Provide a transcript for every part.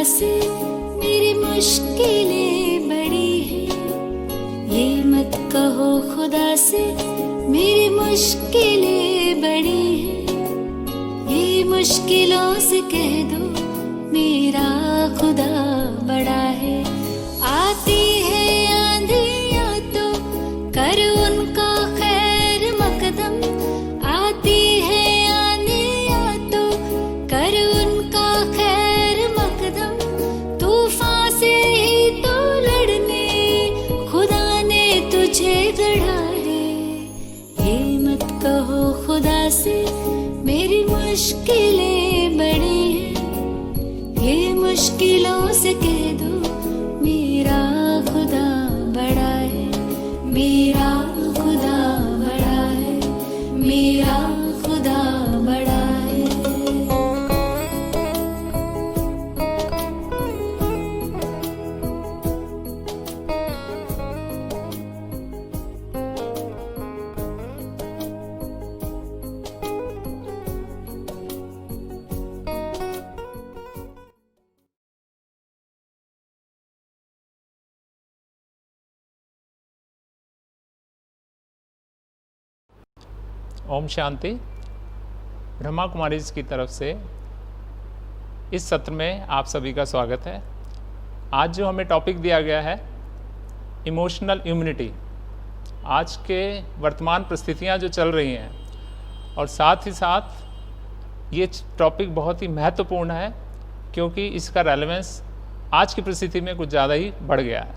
से मेरी मुश्किलें बड़ी हैं, ये मत कहो खुदा से मेरी मुश्किलें बड़ी हैं, ये मुश्किलों से कह दो मेरा खुदा बड़ा है। आती है आंधियाँ तो कर उनका खैर मकदम, आती है आंधियाँ तो कर उनका खैर मकदम, तूफान से ही तो लड़ने खुदा ने तुझे गढ़ा है। ये मत कहो खुदा से मेरी मुश्किलें बड़ी हैं, ये मुश्किलों से कह दो मेरा खुदा बड़ा है, मेरा खुदा बड़ा है, मेरा खुदा बड़ा है। ओम शांति। ब्रह्मा कुमारी की तरफ से इस सत्र में आप सभी का स्वागत है। आज जो हमें टॉपिक दिया गया है इमोशनल इम्यूनिटी, आज के वर्तमान परिस्थितियां जो चल रही हैं और साथ ही साथ ये टॉपिक बहुत ही महत्वपूर्ण है क्योंकि इसका रेलेवेंस आज की परिस्थिति में कुछ ज़्यादा ही बढ़ गया है।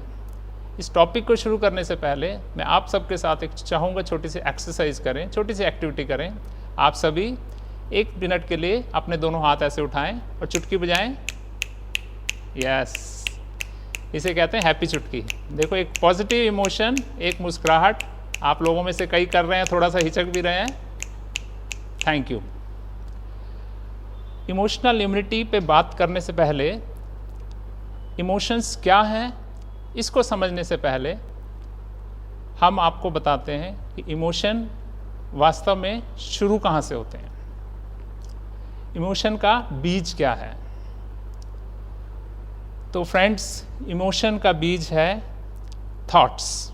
इस टॉपिक को शुरू करने से पहले मैं आप सबके साथ एक चाहूँगा छोटी सी एक्सरसाइज करें, छोटी सी एक्टिविटी करें। आप सभी 1 मिनट के लिए अपने दोनों हाथ ऐसे उठाएं और चुटकी बजाएं। यस, इसे कहते हैं हैप्पी चुटकी। देखो, एक पॉजिटिव इमोशन, एक मुस्कुराहट। आप लोगों में से कई कर रहे हैं, थोड़ा सा हिचक भी रहे हैं। Thank you. इमोशनल इम्यूनिटी पे बात करने से पहले इमोशंस क्या हैं इसको समझने से पहले हम आपको बताते हैं कि इमोशन वास्तव में शुरू कहाँ से होते हैं, इमोशन का बीज क्या है। तो फ्रेंड्स, इमोशन का बीज है थॉट्स।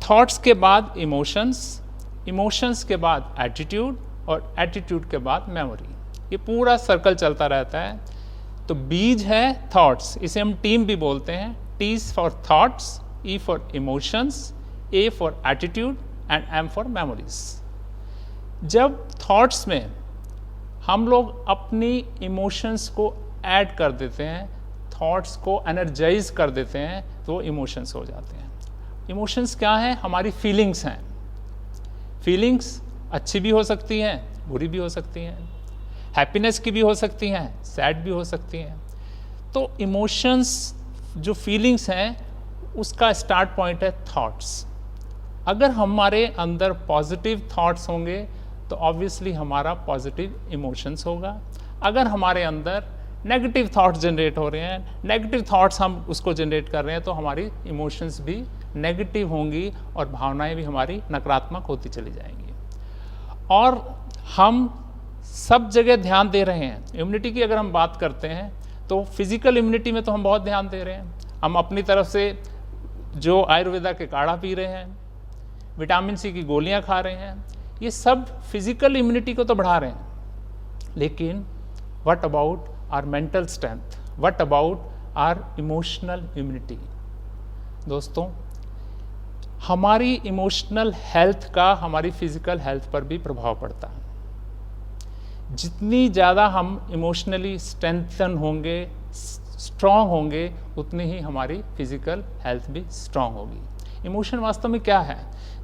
थॉट्स के बाद इमोशंस, इमोशंस के बाद एटीट्यूड और एटीट्यूड के बाद मेमोरी। ये पूरा सर्कल चलता रहता है। तो बीज है थॉट्स, इसे हम टीम भी बोलते हैं। T for thoughts, E for emotions, A for attitude and M for memories. जब थॉट्स में हम लोग अपनी इमोशंस को ऐड कर देते हैं, थॉट्स को एनर्जाइज कर देते हैं, तो इमोशंस हो जाते हैं। इमोशंस क्या हैं? हमारी फीलिंग्स हैं। फीलिंग्स अच्छी भी हो सकती हैं, बुरी भी हो सकती हैं, हैप्पीनेस की भी हो सकती हैं, सैड भी हो सकती हैं। तो इमोशंस जो फीलिंग्स हैं उसका स्टार्ट पॉइंट है थॉट्स। अगर हमारे अंदर पॉजिटिव थॉट्स होंगे तो ऑब्वियसली हमारा पॉजिटिव इमोशंस होगा। अगर हमारे अंदर नेगेटिव थॉट्स जनरेट हो रहे हैं, नेगेटिव थॉट्स हम उसको जनरेट कर रहे हैं, तो हमारी इमोशंस भी नेगेटिव होंगी और भावनाएं भी हमारी नकारात्मक होती चली जाएंगी। और हम सब जगह ध्यान दे रहे हैं। इम्यूनिटी की अगर हम बात करते हैं तो फिजिकल इम्यूनिटी में तो हम बहुत ध्यान दे रहे हैं। हम अपनी तरफ से जो आयुर्वेदा के काढ़ा पी रहे हैं, विटामिन सी की गोलियां खा रहे हैं, ये सब फिजिकल इम्यूनिटी को तो बढ़ा रहे हैं। लेकिन what about our mental strength, what about our emotional immunity? दोस्तों, हमारी इमोशनल हेल्थ का हमारी फिजिकल हेल्थ पर भी प्रभाव पड़ता है। जितनी ज़्यादा हम इमोशनली स्ट्रेंथन होंगे, स्ट्रॉन्ग होंगे, उतनी ही हमारी फिजिकल हेल्थ भी स्ट्रॉन्ग होगी। इमोशन वास्तव में क्या है?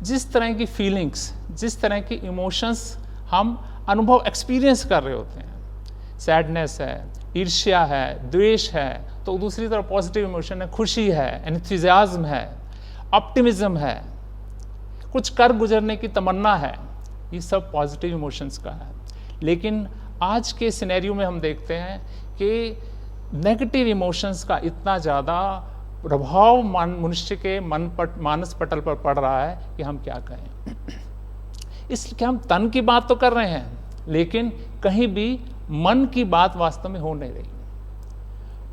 जिस तरह की फीलिंग्स, जिस तरह की इमोशंस हम अनुभव एक्सपीरियंस कर रहे होते हैं, सैडनेस है, ईर्ष्या है, द्वेष है, तो दूसरी तरफ पॉजिटिव इमोशन है, खुशी है, एंथुसियाज्म है, ऑप्टिमिज्म है, कुछ कर गुजरने की तमन्ना है, ये सब पॉजिटिव इमोशंस का है। लेकिन आज के सिनेरियो में हम देखते हैं कि नेगेटिव इमोशंस का इतना ज़्यादा प्रभाव मनुष्य के मानस पटल पर पड़ रहा है कि हम क्या कहें। इसलिए हम तन की बात तो कर रहे हैं, लेकिन कहीं भी मन की बात वास्तव में हो नहीं रही।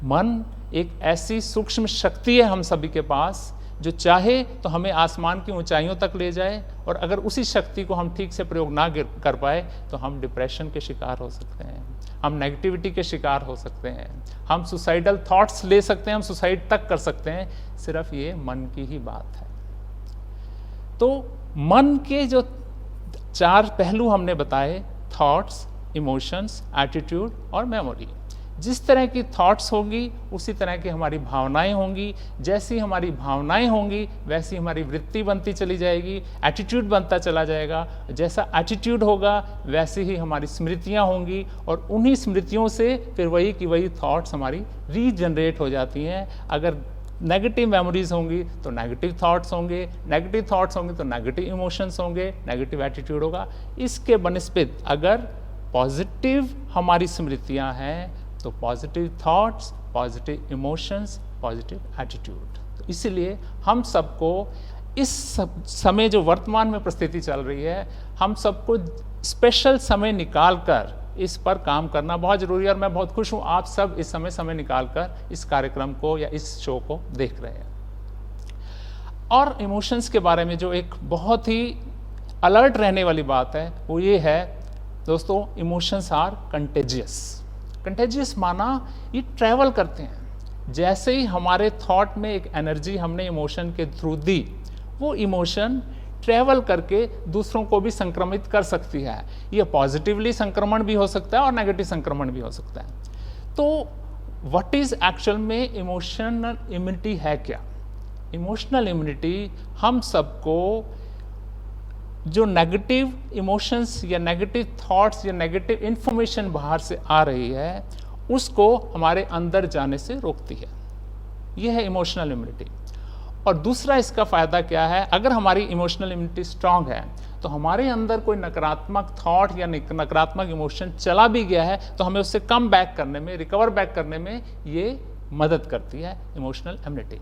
मन एक ऐसी सूक्ष्म शक्ति है हम सभी के पास जो चाहे तो हमें आसमान की ऊंचाइयों तक ले जाए, और अगर उसी शक्ति को हम ठीक से प्रयोग ना कर पाए तो हम डिप्रेशन के शिकार हो सकते हैं, हम नेगेटिविटी के शिकार हो सकते हैं, हम सुसाइडल थॉट्स ले सकते हैं, हम सुसाइड तक कर सकते हैं। सिर्फ ये मन की ही बात है। तो मन के जो 4 पहलू हमने बताए, थॉट्स, इमोशंस, एटीट्यूड और मेमोरी। जिस तरह की थॉट्स होंगी उसी तरह की हमारी भावनाएं होंगी, जैसी हमारी भावनाएं होंगी वैसी हमारी वृत्ति बनती चली जाएगी, एटीट्यूड बनता चला जाएगा। जैसा एटीट्यूड होगा वैसी ही हमारी स्मृतियां होंगी, और उन्हीं स्मृतियों से फिर वही की वही थॉट्स हमारी रीजनरेट हो जाती हैं। अगर नेगेटिव मेमोरीज होंगी तो नेगेटिव थॉट्स होंगे, नेगेटिव थॉट्स होंगे तो नेगेटिव इमोशंस होंगे, नेगेटिव एटीट्यूड होगा। इसके बनिस्पत अगर पॉजिटिव हमारी स्मृतियां हैं तो positive thoughts, positive emotions, positive attitude. तो इसलिए हम सबको इस समय जो वर्तमान में परिस्थिति चल रही है, हम सबको स्पेशल समय निकाल कर इस पर काम करना बहुत जरूरी है। और मैं बहुत खुश हूँ आप सब इस समय निकाल कर इस कार्यक्रम को या इस शो को देख रहे हैं। और इमोशंस के बारे में जो एक बहुत ही अलर्ट रहने वाली बात है वो ये है दोस्तों, इमोशंस आर कंटेजियस। कंटेजियस माना ये ट्रैवल करते हैं। जैसे ही हमारे थॉट में एक एनर्जी हमने इमोशन के थ्रू दी, वो इमोशन ट्रैवल करके दूसरों को भी संक्रमित कर सकती है। ये पॉजिटिवली संक्रमण भी हो सकता है और नेगेटिव संक्रमण भी हो सकता है। तो व्हाट इज एक्चुअल में इमोशनल इम्यूनिटी है क्या? इमोशनल इम्यूनिटी हम सबको जो नेगेटिव इमोशंस या नेगेटिव थॉट्स या नेगेटिव इंफॉर्मेशन बाहर से आ रही है उसको हमारे अंदर जाने से रोकती है। यह है इमोशनल इम्यूनिटी। और दूसरा इसका फ़ायदा क्या है, अगर हमारी इमोशनल इम्यूनिटी स्ट्रांग है तो हमारे अंदर कोई नकारात्मक थॉट या नकारात्मक इमोशन चला भी गया है तो हमें उससे कम बैक करने में, रिकवर बैक करने में ये मदद करती है इमोशनल इम्यूनिटी।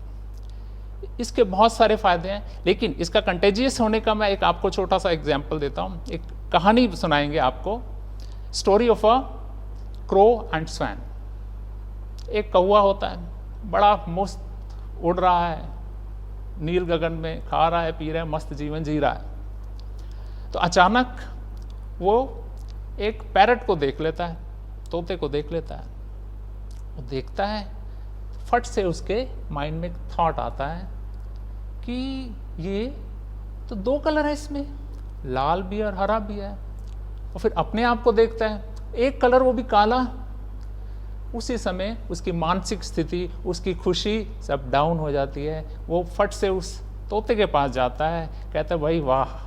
इसके बहुत सारे फायदे हैं, लेकिन इसका कंटेजियस होने का मैं एक आपको छोटा सा एग्जाम्पल देता हूँ। एक कहानी सुनाएंगे आपको, story of a crow and swan. एक कौवा होता है, बड़ा मस्त उड़ रहा है, नील गगन में खा रहा है, पी रहा है, मस्त जीवन जी रहा है। तो अचानक वो एक पैरट को देख लेता है, तोते को देख लेता है। वो देखता है, फट से उसके माइंड में एक थॉट आता है कि ये तो 2 कलर है इसमें, लाल भी और हरा भी है। और फिर अपने आप को देखता है, एक कलर वो भी काला। उसी समय उसकी मानसिक स्थिति, उसकी खुशी सब डाउन हो जाती है। वो फट से उस तोते के पास जाता है, कहता है भाई वाह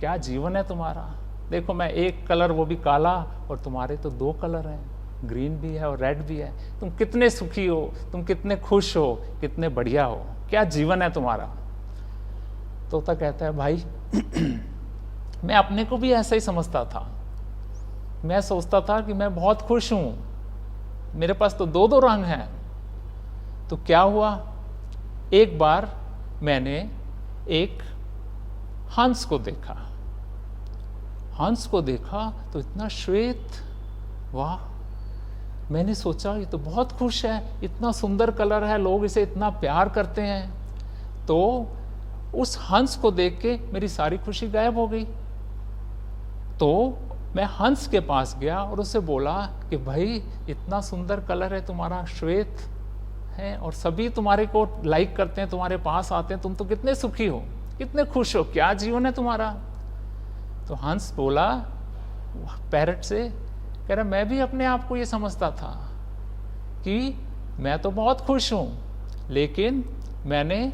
क्या जीवन है तुम्हारा, देखो मैं एक कलर वो भी काला और तुम्हारे तो 2 कलर हैं, ग्रीन भी है और रेड भी है। तुम कितने सुखी हो, तुम कितने खुश हो, कितने बढ़िया हो, क्या जीवन है तुम्हारा। तोता कहता है भाई मैं अपने को भी ऐसा ही समझता था। मैं सोचता था कि मैं बहुत खुश हूं, मेरे पास तो 2 रंग हैं। तो क्या हुआ, एक बार मैंने एक हंस को देखा। हंस को देखा तो इतना श्वेत, वाह। मैंने सोचा ये तो बहुत खुश है, इतना सुंदर कलर है, लोग इसे इतना प्यार करते हैं। तो उस हंस को देख के मेरी सारी खुशी गायब हो गई। तो मैं हंस के पास गया और उससे बोला कि भाई इतना सुंदर कलर है तुम्हारा, श्वेत है, और सभी तुम्हारे को लाइक करते हैं, तुम्हारे पास आते हैं, तुम तो कितने सुखी हो, कितने खुश हो, क्या जीवन है तुम्हारा। तो हंस बोला पैरट से, कह रहा मैं भी अपने आप को ये समझता था कि मैं तो बहुत खुश हूं, लेकिन मैंने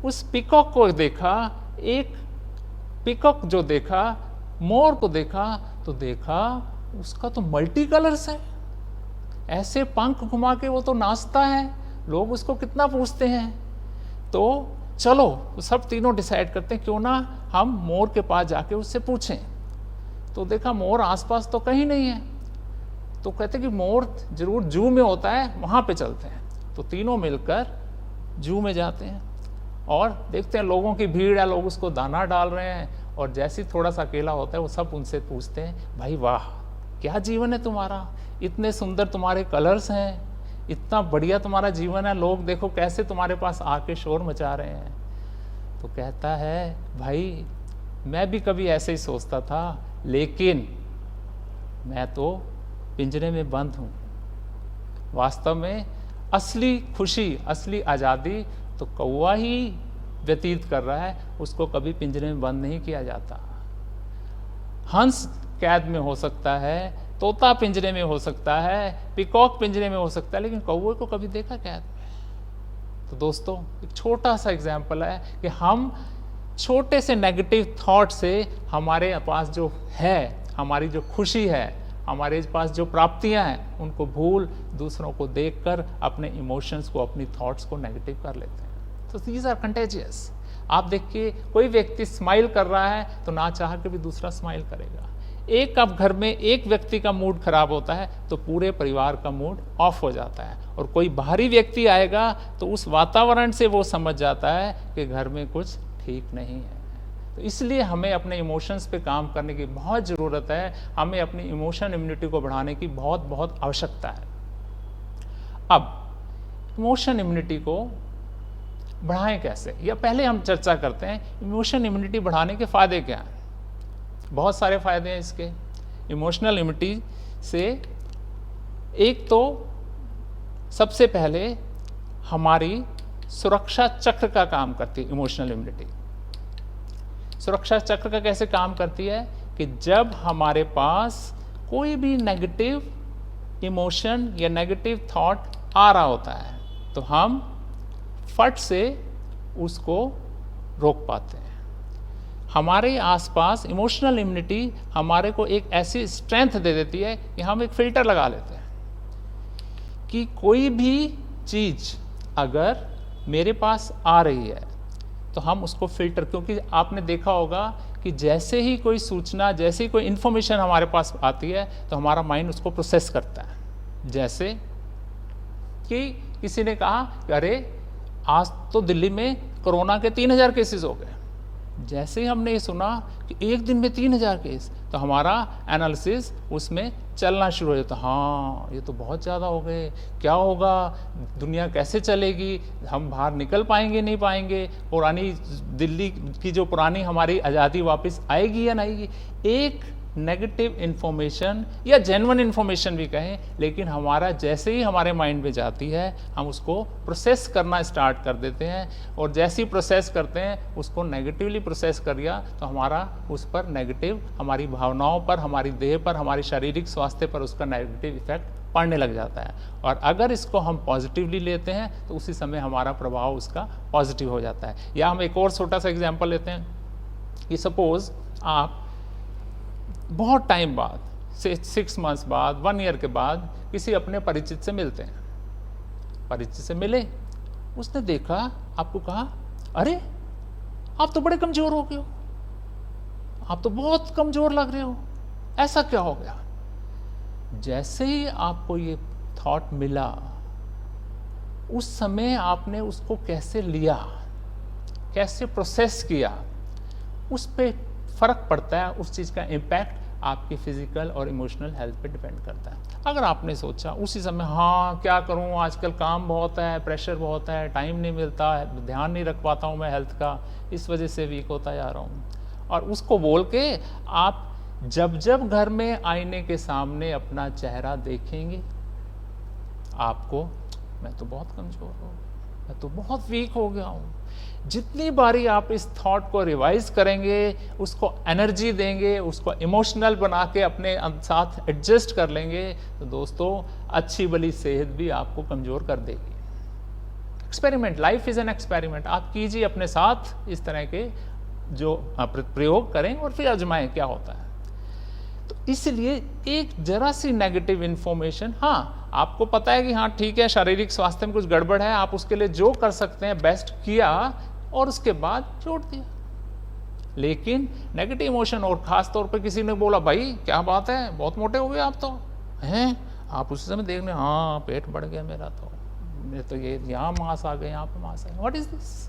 उस पिकॉक को देखा, एक पिकॉक जो देखा, मोर को देखा, तो देखा उसका तो मल्टी कलर्स है, ऐसे पंख घुमा के वो तो नाचता है, लोग उसको कितना पूछते हैं। तो चलो सब तीनों डिसाइड करते हैं क्यों ना हम मोर के पास जाके उससे पूछें। तो देखा मोर आसपास तो कहीं नहीं है। तो कहते कि मोर जरूर जू में होता है, वहाँ पे चलते हैं। तो तीनों मिलकर जू में जाते हैं और देखते हैं लोगों की भीड़ है, लोग उसको दाना डाल रहे हैं। और जैसे ही थोड़ा सा अकेला होता है वो सब उनसे पूछते हैं भाई वाह क्या जीवन है तुम्हारा, इतने सुंदर तुम्हारे कलर्स हैं, इतना बढ़िया तुम्हारा जीवन है, लोग देखो कैसे तुम्हारे पास आके शोर मचा रहे हैं। तो कहता है भाई मैं भी कभी ऐसे ही सोचता था, लेकिन मैं तो पिंजरे में बंद हूँ। वास्तव में असली खुशी, असली आज़ादी तो कौवा ही व्यतीत कर रहा है, उसको कभी पिंजरे में बंद नहीं किया जाता। हंस कैद में हो सकता है, तोता पिंजरे में हो सकता है, पिकॉक पिंजरे में हो सकता है, लेकिन कौवे को कभी देखा कैद में? तो दोस्तों एक छोटा सा एग्जाम्पल है कि हम छोटे से नेगेटिव थॉट से हमारे पास जो है, हमारी जो खुशी है, हमारे पास जो प्राप्तियां हैं, उनको भूल दूसरों को देखकर अपने इमोशंस को, अपनी थॉट्स को नेगेटिव कर लेते हैं। तो दीज आर कंटेजियस। आप देखिए कोई व्यक्ति स्माइल कर रहा है तो ना चाह के भी दूसरा स्माइल करेगा। एक अब घर में एक व्यक्ति का मूड खराब होता है तो पूरे परिवार का मूड ऑफ हो जाता है, और कोई बाहरी व्यक्ति आएगा तो उस वातावरण से वो समझ जाता है कि घर में कुछ ठीक नहीं है। तो इसलिए हमें अपने इमोशंस पे काम करने की बहुत ज़रूरत है, हमें अपनी इमोशन इम्यूनिटी को बढ़ाने की बहुत बहुत आवश्यकता है। अब इमोशन इम्यूनिटी को बढ़ाएं कैसे, या पहले हम चर्चा करते हैं इमोशन इम्यूनिटी बढ़ाने के फ़ायदे क्या हैं। बहुत सारे फ़ायदे हैं इसके इमोशनल इम्यूनिटी से। एक तो सबसे पहले हमारी सुरक्षा चक्र का काम करती है इमोशनल इम्यूनिटी। सुरक्षा चक्र का कैसे काम करती है कि जब हमारे पास कोई भी नेगेटिव इमोशन या नेगेटिव थॉट आ रहा होता है तो हम फट से उसको रोक पाते हैं। हमारे आसपास इमोशनल इम्यूनिटी हमारे को एक ऐसी स्ट्रेंथ दे देती है कि हम एक फिल्टर लगा लेते हैं कि कोई भी चीज़ अगर मेरे पास आ रही है तो हम उसको फिल्टर, क्योंकि आपने देखा होगा कि जैसे ही कोई सूचना, जैसे ही कोई इन्फॉर्मेशन हमारे पास आती है तो हमारा माइंड उसको प्रोसेस करता है। जैसे कि किसी ने कहा कि अरे आज तो दिल्ली में कोरोना के 3000 केसेस हो गए। जैसे ही हमने ये सुना कि एक दिन में 3000 केस, तो हमारा एनालिसिस उसमें चलना शुरू हो जाता, हाँ ये तो बहुत ज़्यादा हो गए, क्या होगा, दुनिया कैसे चलेगी, हम बाहर निकल पाएंगे नहीं पाएंगे, पुरानी दिल्ली की जो पुरानी हमारी आज़ादी वापस आएगी या नहीं आएगी। एक नेगेटिव इन्फॉर्मेशन या जेन्युइन इन्फॉर्मेशन भी कहें, लेकिन हमारा जैसे ही हमारे माइंड में जाती है हम उसको प्रोसेस करना स्टार्ट कर देते हैं, और जैसे ही प्रोसेस करते हैं उसको नेगेटिवली प्रोसेस कर दिया तो हमारा उस पर नेगेटिव, हमारी भावनाओं पर, हमारी देह पर, हमारी शारीरिक स्वास्थ्य पर उसका नेगेटिव इफेक्ट पड़ने लग जाता है। और अगर इसको हम पॉजिटिवली लेते हैं तो उसी समय हमारा प्रभाव उसका पॉजिटिव हो जाता है। या हम एक और छोटा सा एग्जाम्पल लेते हैं कि सपोज आप बहुत टाइम बाद, 6 मंथ्स बाद, 1 ईयर के बाद किसी अपने परिचित से मिलते हैं। परिचित से मिले, उसने देखा, आपको कहा अरे आप तो बड़े कमजोर हो गए हो, आप तो बहुत कमजोर लग रहे हो, ऐसा क्या हो गया। जैसे ही आपको ये थॉट मिला, उस समय आपने उसको कैसे लिया, कैसे प्रोसेस किया, उस पर फर्क पड़ता है। उस चीज़ का इम्पैक्ट आपकी फिजिकल और इमोशनल हेल्थ पे डिपेंड करता है। अगर आपने सोचा उसी समय, हाँ क्या करूँ, आजकल काम बहुत है, प्रेशर बहुत है, टाइम नहीं मिलता है, ध्यान नहीं रख पाता हूँ मैं हेल्थ का, इस वजह से वीक होता जा रहा हूँ, और उसको बोल के आप जब जब घर में आईने के सामने अपना चेहरा देखेंगे, आपको मैं तो बहुत कमज़ोर हूँ, मैं तो बहुत वीक हो गया हूँ, जितनी बारी आप इस थॉट को रिवाइज करेंगे, उसको एनर्जी देंगे, उसको इमोशनल बना के अपने साथ एडजस्ट कर लेंगे, तो दोस्तों अच्छी भली सेहत भी आपको कमज़ोर कर देगी। Experiment, life is an experiment. आप कीजिए अपने साथ इस तरह के जो प्रयोग करें और फिर आजमाएं क्या होता है। तो इसलिए एक जरा सी नेगेटिव इन्फॉर्मेशन, हाँ आपको पता है कि हाँ ठीक है शारीरिक स्वास्थ्य में कुछ गड़बड़ है, आप उसके लिए जो कर सकते हैं बेस्ट किया और उसके बाद छोड़ दिया। लेकिन नेगेटिव इमोशन, और खास तौर पे किसी ने बोला भाई क्या बात है बहुत मोटे हो गए आप तो हैं, आप उसी समय देखने हाँ पेट बढ़ गया मेरा, तो मेरे तो ये यहाँ मांस आ गए, यहाँ पे मांस आ गए, व्हाट इज दिस।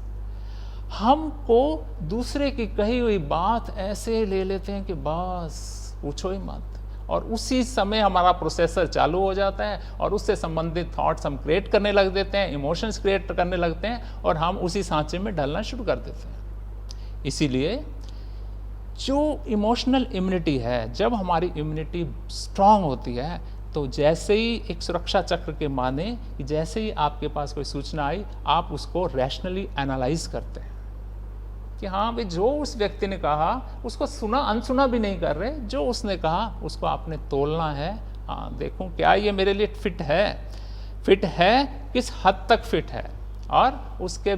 हमको दूसरे की कही हुई बात ऐसे ले लेते हैं कि बस पूछो ही मत, और उसी समय हमारा प्रोसेसर चालू हो जाता है और उससे संबंधित थॉट्स हम क्रिएट करने लग देते हैं, इमोशंस क्रिएट करने लगते हैं और हम उसी सांचे में ढलना शुरू कर देते हैं। इसीलिए जो इमोशनल इम्यूनिटी है, जब हमारी इम्यूनिटी स्ट्रांग होती है तो जैसे ही एक सुरक्षा चक्र के माने कि जैसे ही आपके पास कोई सूचना आई आप उसको रैशनली एनालाइज करते हैं कि हाँ भाई जो उस व्यक्ति ने कहा उसको सुना अनसुना भी नहीं कर रहे, जो उसने कहा उसको आपने तोलना है। हाँ देखूं क्या ये मेरे लिए फिट है किस हद तक फिट है और उसके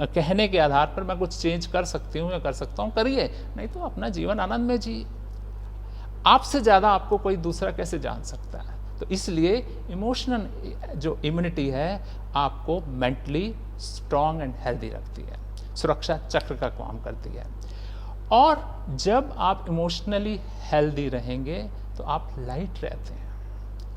कहने के आधार पर मैं कुछ चेंज कर सकती हूँ या कर सकता हूँ, करिए, नहीं तो अपना जीवन आनंद में जी। आपसे ज़्यादा आपको कोई दूसरा कैसे जान सकता है। तो इसलिए इमोशनल जो इम्यूनिटी है आपको मेंटली स्ट्रांग एंड हेल्दी रखती है, सुरक्षा चक्र का काम करती है। और जब आप इमोशनली हेल्दी रहेंगे तो आप लाइट रहते हैं,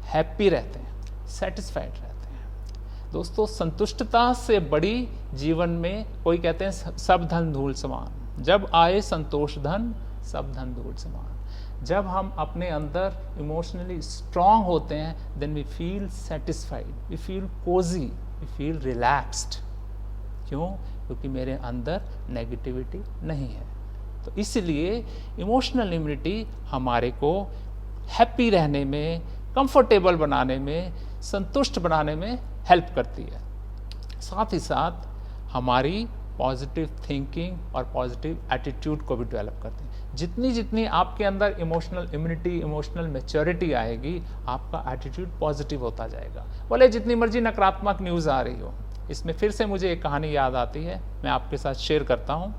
हैप्पी रहते हैं, सेटिस्फाइड रहते हैं। दोस्तों संतुष्टता से बड़ी जीवन में, कोई कहते हैं सब धन धूल समान, जब आए संतोष धन सब धन धूल समान। जब हम अपने अंदर इमोशनली स्ट्रांग होते हैं then we feel satisfied, we feel cosy, we feel relaxed. क्यों? क्योंकि मेरे अंदर नेगेटिविटी नहीं है। तो इसलिए इमोशनल इम्यूनिटी हमारे को हैप्पी रहने में, कंफर्टेबल बनाने में, संतुष्ट बनाने में हेल्प करती है। साथ ही साथ हमारी पॉजिटिव थिंकिंग और पॉजिटिव एटीट्यूड को भी डेवलप करते हैं। जितनी आपके अंदर इमोशनल इम्यूनिटी, इमोशनल मैच्योरिटी आएगी, आपका एटीट्यूड पॉजिटिव होता जाएगा। भले जितनी मर्जी नकारात्मक न्यूज़ आ रही हो। इसमें फिर से मुझे एक कहानी याद आती है, मैं आपके साथ शेयर करता हूँ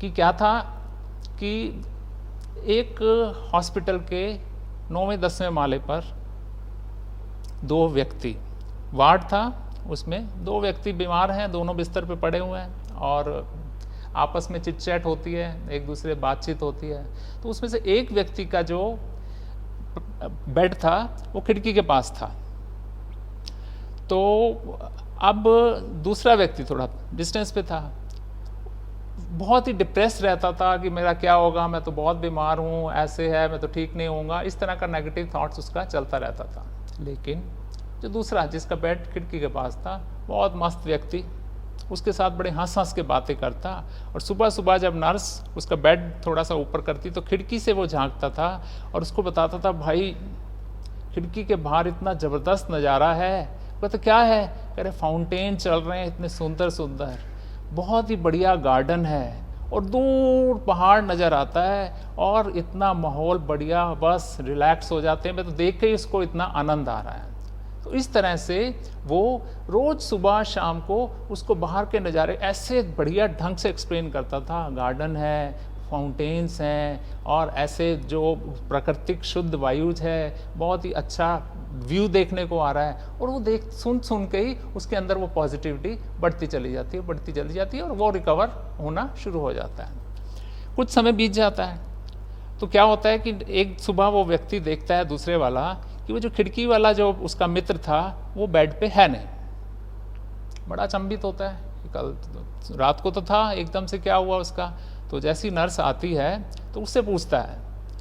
कि क्या था कि एक हॉस्पिटल के 9वें-10वें माले पर 2 व्यक्ति, वार्ड था, उसमें 2 व्यक्ति बीमार हैं, दोनों बिस्तर पे पड़े हुए हैं और आपस में चिट चैट होती है, एक दूसरे बातचीत होती है। तो उसमें से एक व्यक्ति का जो बेड था वो खिड़की के पास था। तो अब दूसरा व्यक्ति थोड़ा डिस्टेंस पे था, बहुत ही डिप्रेस रहता था कि मेरा क्या होगा, मैं तो बहुत बीमार हूँ, ऐसे है, मैं तो ठीक नहीं होऊंगा, इस तरह का नेगेटिव थॉट्स उसका चलता रहता था। लेकिन जो दूसरा जिसका बेड खिड़की के पास था, बहुत मस्त व्यक्ति, उसके साथ बड़े हंस के बातें करता और सुबह सुबह जब नर्स उसका बेड थोड़ा सा ऊपर करती तो खिड़की से वो झांकता था और उसको बताता था, भाई खिड़की के बाहर इतना ज़बरदस्त नज़ारा है। कहते क्या है? कह रहे फाउंटेन चल रहे हैं इतने सुंदर सुंदर, बहुत ही बढ़िया गार्डन है और दूर पहाड़ नज़र आता है और इतना माहौल बढ़िया, बस रिलैक्स हो जाते हैं, मैं तो देख के ही उसको इतना आनंद आ रहा है। तो इस तरह से वो रोज़ सुबह शाम को उसको बाहर के नज़ारे ऐसे बढ़िया ढंग से एक्सप्लेन करता था, गार्डन है, फाउंटेन्स हैं और ऐसे जो प्राकृतिक शुद्ध वायुज है, बहुत ही अच्छा व्यू देखने को आ रहा है। और वो सुन के ही उसके अंदर वो पॉजिटिविटी बढ़ती चली जाती है और वो रिकवर होना शुरू हो जाता है। कुछ समय बीत जाता है तो क्या होता है कि एक सुबह वो व्यक्ति देखता है दूसरे वाला कि वो जो खिड़की वाला जो उसका मित्र था वो बेड पे है नहीं। बड़ा अचंभित होता है कि कल रात को तो था, एकदम से क्या हुआ उसका। तो जैसी नर्स आती है तो उससे पूछता है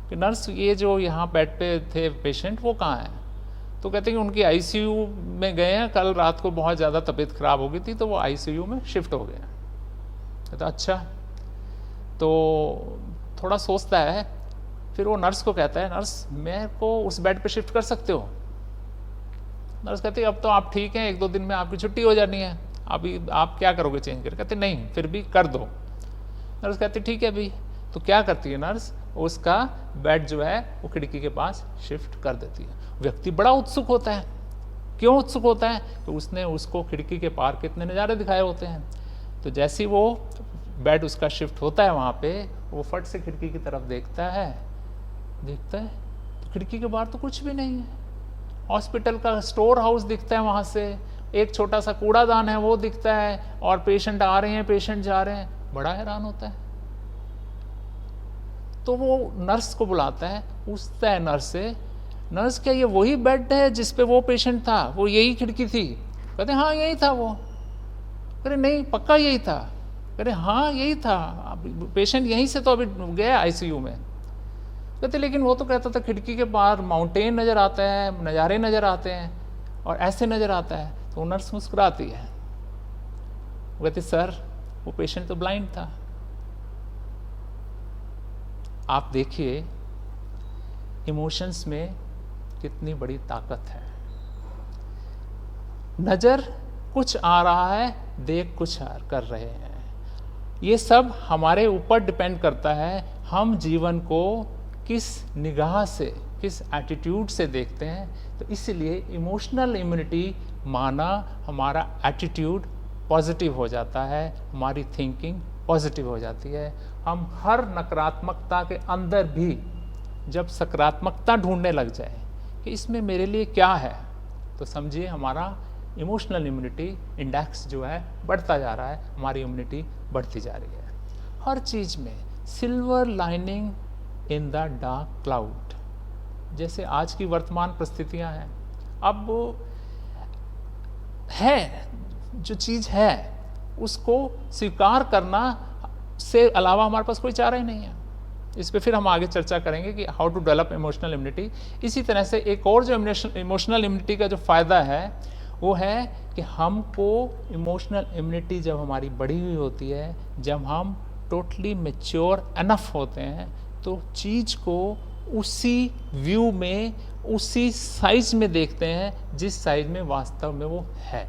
कि नर्स ये जो यहाँ बेड पे थे पेशेंट वो कहाँ हैं? तो कहते हैं कि उनकी आईसीयू में गए हैं, कल रात को बहुत ज़्यादा तबीयत खराब हो गई थी तो वो आईसीयू में शिफ्ट हो गया। कहता अच्छा। तो थोड़ा सोचता है, फिर वो नर्स को कहता है, नर्स मेरे को उस बेड पे शिफ्ट कर सकते हो? नर्स कहती है अब तो आप ठीक हैं, 1-2 दिन में आपकी छुट्टी हो जानी है, अभी आप क्या करोगे चेंज कर? कहते नहीं फिर भी कर दो। नर्स कहती ठीक है भी। तो क्या करती है नर्स, उसका बेड जो है वो खिड़की के पास शिफ्ट कर देती है। व्यक्ति बड़ा उत्सुक होता है। क्यों उत्सुक होता है? तो उसने उसको खिड़की के पार कितने नज़ारे दिखाए होते हैं। तो जैसे ही वो बेड उसका शिफ्ट होता है वहाँ पे, वो फट से खिड़की की तरफ देखता है तो खिड़की के बाहर तो कुछ भी नहीं है। हॉस्पिटल का स्टोर हाउस दिखता है, वहाँ से एक छोटा सा कूड़ादान है वो दिखता है और पेशेंट आ रहे हैं, पेशेंट जा रहे हैं। बड़ा हैरान होता है। तो वो नर्स को बुलाता है, पूछता है नर्स से, नर्स क्या ये वही बेड है जिस पे वो पेशेंट था, वो यही खिड़की थी? कहते हाँ यही था वो। अरे नहीं पक्का यही था? अरे हाँ यही था, पेशेंट यहीं से तो अभी गया आईसीयू में। कहते लेकिन वो तो कहता था खिड़की के बाहर माउंटेन नज़र आता है, नज़ारे नज़र आते हैं और ऐसे नज़र आता है। तो नर्स मुस्कुराती है, वो कहते सर वो पेशेंट तो ब्लाइंड था। आप देखिए इमोशंस में कितनी बड़ी ताकत है। नज़र कुछ आ रहा है, देख कुछ कर रहे हैं। ये सब हमारे ऊपर डिपेंड करता है, हम जीवन को किस निगाह से, किस एटीट्यूड से देखते हैं। तो इसलिए इमोशनल इम्यूनिटी माना हमारा एटीट्यूड पॉजिटिव हो जाता है, हमारी थिंकिंग पॉजिटिव हो जाती है। हम हर नकारात्मकता के अंदर भी जब सकारात्मकता ढूंढने लग जाए कि इसमें मेरे लिए क्या है, तो समझिए हमारा इमोशनल इम्यूनिटी इंडेक्स जो है बढ़ता जा रहा है, हमारी इम्यूनिटी बढ़ती जा रही है। हर चीज़ में silver lining in the dark cloud, जैसे आज की वर्तमान परिस्थितियां हैं। अब है जो चीज़ है उसको स्वीकार करना से अलावा हमारे पास कोई चारा ही नहीं है। इस पे फिर हम आगे चर्चा करेंगे कि how to develop emotional immunity. इसी तरह से एक और जो इमोशनल इम्यूनिटी का जो फ़ायदा है वो है कि हमको इमोशनल इम्यूनिटी जब हमारी बढ़ी हुई होती है, जब हम टोटली मैच्योर एनफ होते हैं, तो चीज़ को उसी व्यू में, उसी साइज में देखते हैं जिस साइज में वास्तव में वो है।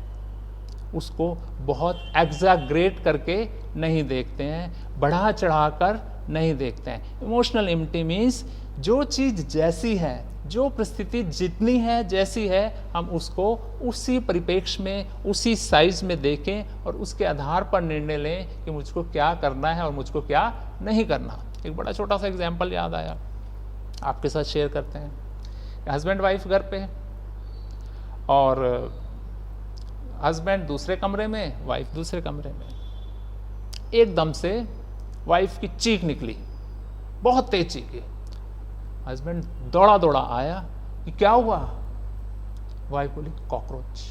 उसको बहुत एग्जैगरेट करके नहीं देखते हैं, बढ़ा चढ़ा कर नहीं देखते हैं। इमोशनल इम्यूनिटी मीन्स जो चीज़ जैसी है, जो परिस्थिति जितनी है जैसी है, हम उसको उसी परिप्रेक्ष्य में, उसी साइज में देखें और उसके आधार पर निर्णय लें कि मुझको क्या करना है और मुझको क्या नहीं करना। एक बड़ा छोटा सा एग्जाम्पल याद आया, आपके साथ शेयर करते हैं। हस्बैंड वाइफ घर पे और हस्बैंड दूसरे कमरे में, वाइफ दूसरे कमरे में। एकदम से वाइफ की चीख निकली, बहुत तेज चीखी। हस्बैंड दौड़ा दौड़ा आया कि क्या हुआ। वाइफ बोली कॉकरोच।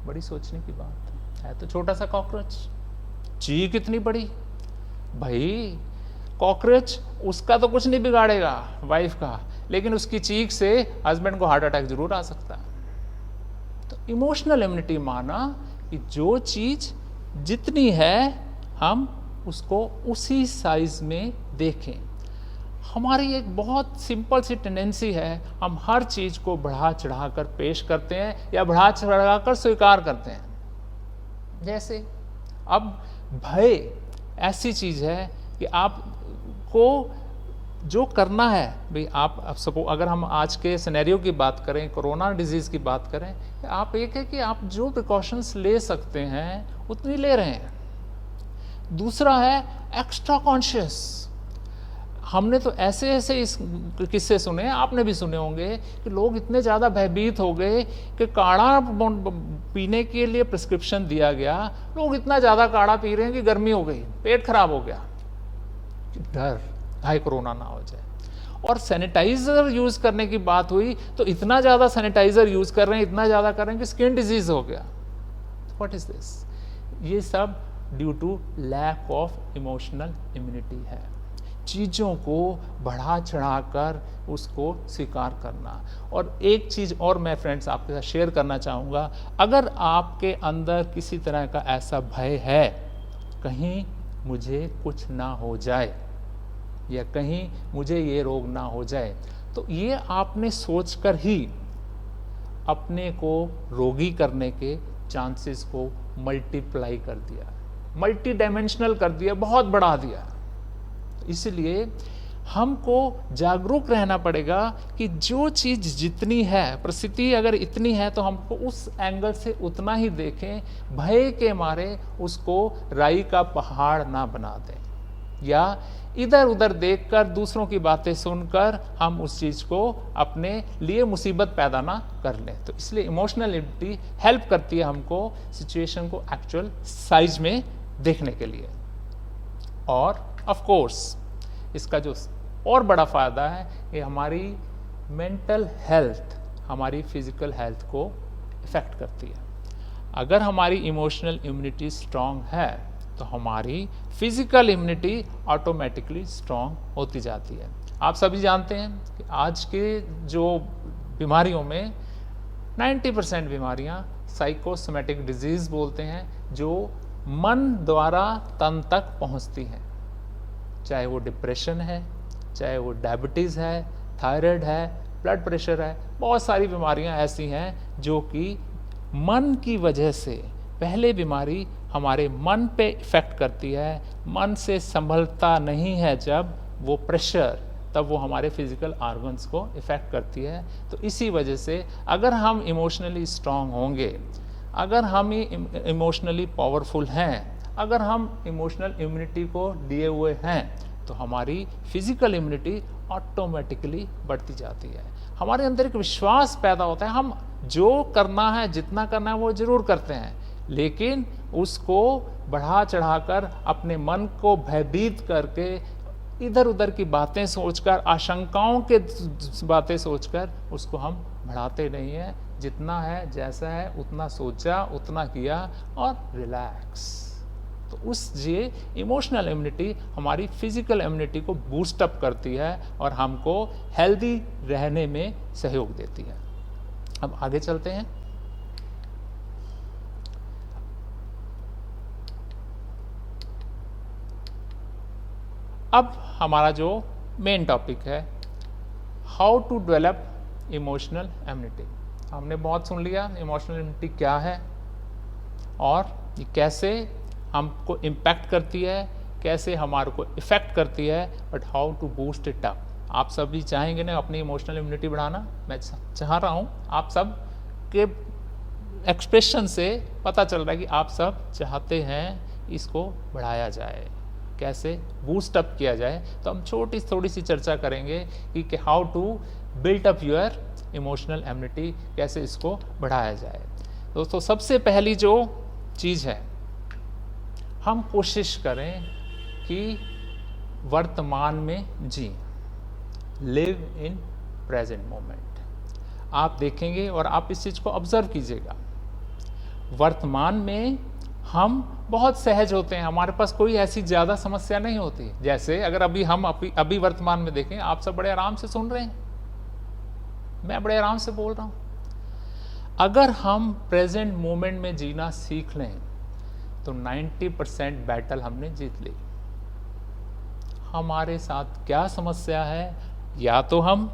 बड़ी सोचने की बात है तो छोटा सा कॉकरोच, चीख इतनी बड़ी। भाई कॉकरोच उसका तो कुछ नहीं बिगाड़ेगा वाइफ का, लेकिन उसकी चीख से हस्बैंड को हार्ट अटैक जरूर आ सकता है। तो इमोशनल इम्यूनिटी माना कि जो चीज जितनी है हम उसको उसी साइज में देखें। हमारी एक बहुत सिंपल सी टेंडेंसी है, हम हर चीज़ को बढ़ा चढ़ा कर पेश करते हैं या बढ़ा चढ़ा कर स्वीकार करते हैं। जैसे अब भय ऐसी चीज़ है कि आपको जो करना है भाई, आप सपोज अगर हम आज के सिनेरियो की बात करें, कोरोना डिजीज़ की बात करें, आप एक है कि आप जो प्रिकॉशंस ले सकते हैं उतनी ले रहे हैं। दूसरा है एक्स्ट्रा कॉन्शियस। हमने तो ऐसे ऐसे इस किस्से सुने, आपने भी सुने होंगे कि लोग इतने ज़्यादा भयभीत हो गए कि काढ़ा पीने के लिए प्रिस्क्रिप्शन दिया गया, लोग इतना ज़्यादा काढ़ा पी रहे हैं कि गर्मी हो गई, पेट खराब हो गया, डर हाई कोरोना ना हो जाए। और सैनिटाइजर यूज़ करने की बात हुई तो इतना ज़्यादा सैनिटाइजर यूज़ कर रहे हैं, इतना ज़्यादा कर रहे हैं कि स्किन डिजीज़ हो गया। What is this? ये सब due to lack of emotional immunity है। चीज़ों को बढ़ा चढ़ा कर उसको स्वीकार करना। और एक चीज़ और मैं फ्रेंड्स आपके साथ शेयर करना चाहूँगा, अगर आपके अंदर किसी तरह का ऐसा भय है, कहीं मुझे कुछ ना हो जाए या कहीं मुझे ये रोग ना हो जाए, तो ये आपने सोचकर ही अपने को रोगी करने के चांसेस को मल्टीप्लाई कर दिया, मल्टी डायमेंशनल कर दिया, बहुत बढ़ा दिया। इसलिए हमको जागरूक रहना पड़ेगा कि जो चीज़ जितनी है, परिस्थिति अगर इतनी है तो हमको उस एंगल से उतना ही देखें, भय के मारे उसको राई का पहाड़ ना बना दें या इधर उधर देखकर दूसरों की बातें सुनकर हम उस चीज़ को अपने लिए मुसीबत पैदा ना कर लें। तो इसलिए इमोशनल इम्यूनिटी हेल्प करती है हमको सिचुएशन को एक्चुअल साइज में देखने के लिए। और ऑफ कोर्स इसका जो और बड़ा फ़ायदा है कि हमारी मेंटल हेल्थ, हमारी फिजिकल हेल्थ को इफ़ेक्ट करती है। अगर हमारी इमोशनल इम्यूनिटी स्ट्रांग है तो हमारी फिजिकल इम्यूनिटी ऑटोमेटिकली स्ट्रांग होती जाती है। आप सभी जानते हैं कि आज के जो बीमारियों में 90% बीमारियां साइकोसोमेटिक डिजीज़ बोलते हैं, जो मन द्वारा तन तक पहुंचती हैं। चाहे वो डिप्रेशन है, चाहे वो डायबिटीज़ है, थायराइड है, ब्लड प्रेशर है, बहुत सारी बीमारियां ऐसी हैं जो कि मन की वजह से, पहले बीमारी हमारे मन पे इफ़ेक्ट करती है, मन से संभलता नहीं है जब वो प्रेशर, तब वो हमारे फिजिकल ऑर्गन्स को इफ़ेक्ट करती है। तो इसी वजह से अगर हम इमोशनली स्ट्रांग होंगे, अगर हम इमोशनली पावरफुल हैं, अगर हम इमोशनल इम्यूनिटी को लिए हुए हैं, तो हमारी फिजिकल इम्यूनिटी ऑटोमेटिकली बढ़ती जाती है। हमारे अंदर एक विश्वास पैदा होता है, हम जो करना है, जितना करना है वो ज़रूर करते हैं, लेकिन उसको बढ़ा चढ़ाकर अपने मन को भयभीत करके, इधर उधर की बातें सोचकर, आशंकाओं के बातें सोचकर उसको हम बढ़ाते नहीं हैं। जितना है, जैसा है, उतना सोचा, उतना किया और रिलैक्स। तो उस ये इमोशनल इम्यूनिटी हमारी फिजिकल इम्यूनिटी को बूस्ट अप करती है और हमको हेल्दी रहने में सहयोग देती है। अब आगे चलते हैं। अब हमारा जो मेन टॉपिक है, how to develop emotional immunity. हमने बहुत सुन लिया इमोशनल इम्यूनिटी क्या है और ये कैसे हमको इम्पैक्ट करती है, कैसे हमारे को इफ़ेक्ट करती है, but how to boost it up. आप सभी चाहेंगे ना अपनी इमोशनल इम्यूनिटी बढ़ाना? मैं चाह रहा हूँ, आप सब के एक्सप्रेशन से पता चल रहा है कि आप सब चाहते हैं इसको बढ़ाया जाए, कैसे बूस्ट अप किया जाए। तो हम थोड़ी सी चर्चा करेंगे कि how to build up your emotional immunity, कैसे इसको बढ़ाया जाए। दोस्तों, सबसे पहली जो चीज़ है, हम कोशिश करें कि वर्तमान में जी, लिव इन प्रेजेंट मोमेंट। आप देखेंगे और आप इस चीज़ को ऑब्जर्व कीजिएगा, वर्तमान में हम बहुत सहज होते हैं, हमारे पास कोई ऐसी ज़्यादा समस्या नहीं होती। जैसे अगर अभी वर्तमान में देखें, आप सब बड़े आराम से सुन रहे हैं, मैं बड़े आराम से बोल रहा हूँ। अगर हम प्रेजेंट मोमेंट में जीना सीख लें तो 90% बैटल हमने जीत ली। हमारे साथ क्या समस्या है, या तो हम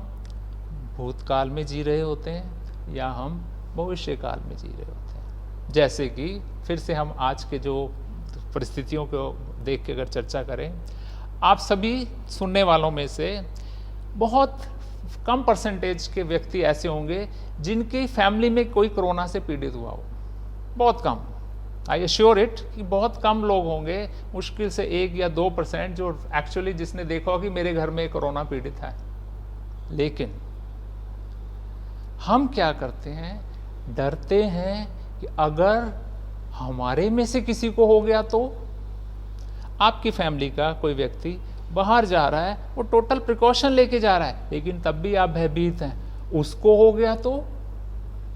भूतकाल में जी रहे होते हैं या हम भविष्य काल में जी रहे होते हैं। जैसे कि फिर से हम आज के जो परिस्थितियों को देख के अगर चर्चा करें, आप सभी सुनने वालों में से बहुत कम परसेंटेज के व्यक्ति ऐसे होंगे जिनकी फैमिली में कोई कोरोना से पीड़ित हुआ हो, बहुत कम। आई एश्योर इट कि बहुत कम लोग होंगे, मुश्किल से 1 या 2% जो एक्चुअली जिसने देखा हो कि मेरे घर में कोरोना पीड़ित है। लेकिन हम क्या करते हैं, डरते हैं कि अगर हमारे में से किसी को हो गया तो। आपकी फैमिली का कोई व्यक्ति बाहर जा रहा है, वो टोटल प्रिकॉशन लेके जा रहा है, लेकिन तब भी आप भयभीत हैं, उसको हो गया तो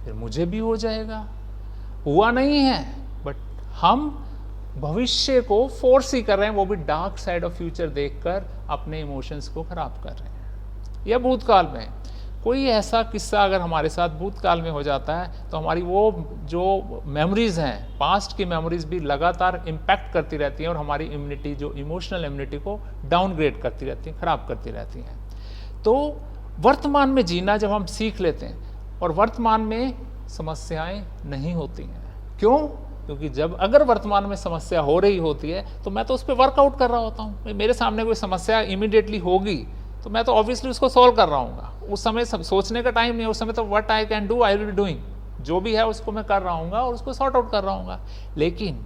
फिर मुझे भी हो जाएगा। हुआ नहीं है, बट हम भविष्य को फोर्स ही कर रहे हैं, वो भी डार्क साइड ऑफ फ्यूचर देखकर अपने इमोशंस को खराब कर रहे हैं। या भूतकाल में कोई ऐसा किस्सा अगर हमारे साथ भूतकाल में हो जाता है तो हमारी वो जो मेमोरीज हैं, पास्ट की मेमोरीज भी लगातार इम्पैक्ट करती रहती हैं और हमारी इम्यूनिटी, जो इमोशनल इम्यूनिटी को डाउनग्रेड करती रहती हैं, खराब करती रहती हैं। तो वर्तमान में जीना जब हम सीख लेते हैं और वर्तमान में समस्याएं नहीं होती हैं। क्यों? क्योंकि जब अगर वर्तमान में समस्या हो रही होती है तो मैं तो उस पर वर्कआउट कर रहा होता हूँ। मेरे सामने कोई समस्या इमीडिएटली होगी तो मैं तो ऑब्वियसली उसको सॉल्व कर रहा हूँ। उस समय सोचने का टाइम नहीं है, उस समय तो what I can do I will be doing, जो भी है उसको मैं कर रहा हूँ और उसको सॉर्ट आउट कर रहा हूँ। लेकिन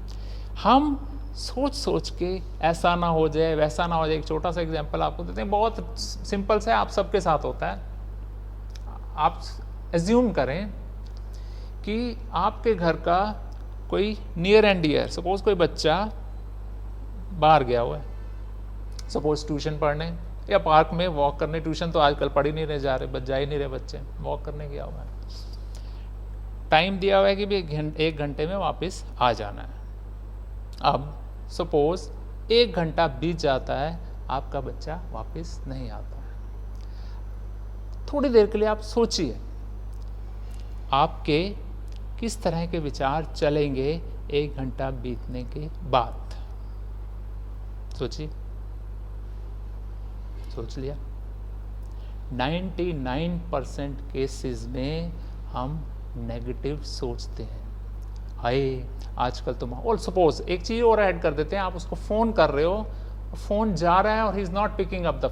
हम सोच सोच के ऐसा ना हो जाए, वैसा ना हो जाए। एक छोटा सा एग्जांपल आपको देते हैं, बहुत सिंपल सा, आप सबके साथ होता है। आप एज्यूम करें कि आपके घर का कोई नियर एंड डियर, सपोज कोई बच्चा बाहर गया हुआ है, सपोज ट्यूशन पढ़ने या पार्क में वॉक करने। ट्यूशन तो आजकल पढ़ ही नहीं रहे, जा ही नहीं रहे बच्चे, वॉक करने गया हुआ है। टाइम दिया हुआ है कि भी 1 घंटे में वापस आ जाना है। अब सपोज 1 घंटा बीत जाता है, आपका बच्चा वापस नहीं आता है। थोड़ी देर के लिए आप सोचिए, आपके किस तरह के विचार चलेंगे 1 घंटा बीतने के बाद। सोचिए, सोच लिया? 99% केसेस में हम नेगेटिव सोचते हैं। हाय आजकल तो माहौल, सपोज एक चीज और ऐड कर देते हैं, आप उसको फोन कर रहे हो, फोन जा रहा है और he is not picking up the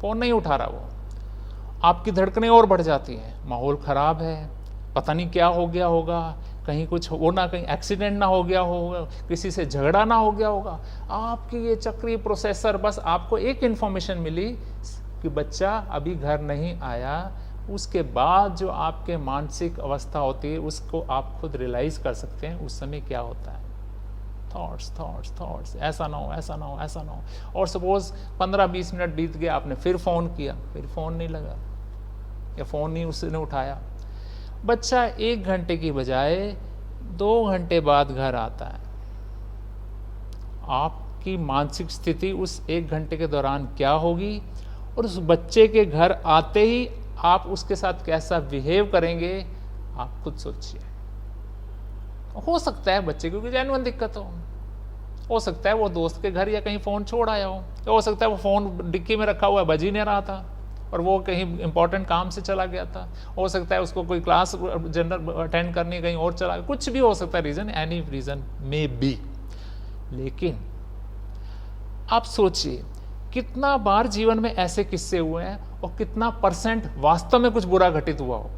phone नहीं उठा रहा वो, आपकी धड़कनें और बढ़ जाती हैं, माहौल खराब है, पता नहीं क्या हो गया होगा, कहीं कुछ हो ना, कहीं एक्सीडेंट ना हो गया होगा, किसी से झगड़ा ना हो गया होगा। आपकी ये चक्रीय प्रोसेसर, बस आपको एक इंफॉर्मेशन मिली कि बच्चा अभी घर नहीं आया, उसके बाद जो आपके मानसिक अवस्था होती है उसको आप खुद रियलाइज कर सकते हैं उस समय क्या होता है। थॉट्स, ऐसा ना हो, ऐसा ना हो, ऐसा ना हो। और सपोज 15-20 मिनट बीत गए, आपने फिर फ़ोन किया, फिर फ़ोन नहीं लगा या फ़ोन नहीं उसने उठाया। बच्चा 1 घंटे की बजाय 2 घंटे बाद घर आता है। आपकी मानसिक स्थिति उस 1 घंटे के दौरान क्या होगी, और उस बच्चे के घर आते ही आप उसके साथ कैसा बिहेव करेंगे, आप खुद सोचिए। हो सकता है बच्चे को कोई जेन्युइन दिक्कत हो सकता है वो दोस्त के घर या कहीं फ़ोन छोड़ आया हो सकता है वो फ़ोन डिक्की में रखा हुआ है, बज ही नहीं रहा था और वो कहीं इंपॉर्टेंट काम से चला गया था, हो सकता है उसको कोई क्लास जनरल अटेंड करनी कहीं और चला गया, कुछ भी हो सकता है reason, any reason may be. लेकिन आप सोचिए कितना बार जीवन में ऐसे किस्से हुए हैं और कितना % वास्तव में कुछ बुरा घटित हुआ हो।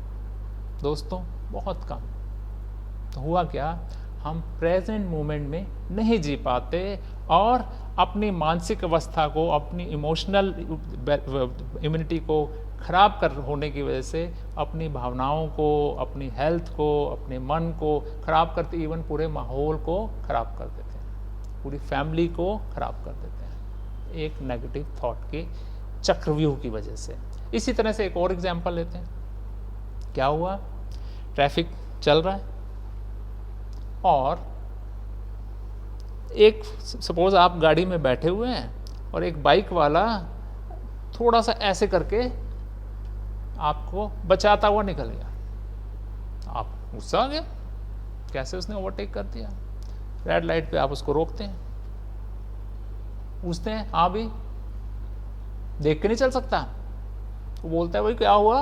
दोस्तों बहुत कम। तो हुआ क्या, हम प्रेजेंट मोमेंट में नहीं जी पाते और अपनी मानसिक अवस्था को, अपनी इमोशनल इम्यूनिटी को खराब कर होने की वजह से अपनी भावनाओं को, अपनी हेल्थ को, अपने मन को खराब करते, इवन पूरे माहौल को खराब कर देते हैं, पूरी फैमिली को खराब कर देते हैं एक नेगेटिव थॉट के चक्रव्यूह की वजह से। इसी तरह से एक और एग्जांपल लेते हैं। क्या हुआ, ट्रैफिक चल रहा है और एक सपोज आप गाड़ी में बैठे हुए हैं और एक बाइक वाला थोड़ा सा ऐसे करके आपको बचाता हुआ निकल गया, आप गुस्सा आ गया, कैसे उसने ओवरटेक कर दिया। रेड लाइट पे आप उसको रोकते हैं, पूछते हैं हाँ भी देख के नहीं चल सकता, वो बोलता है भाई क्या हुआ,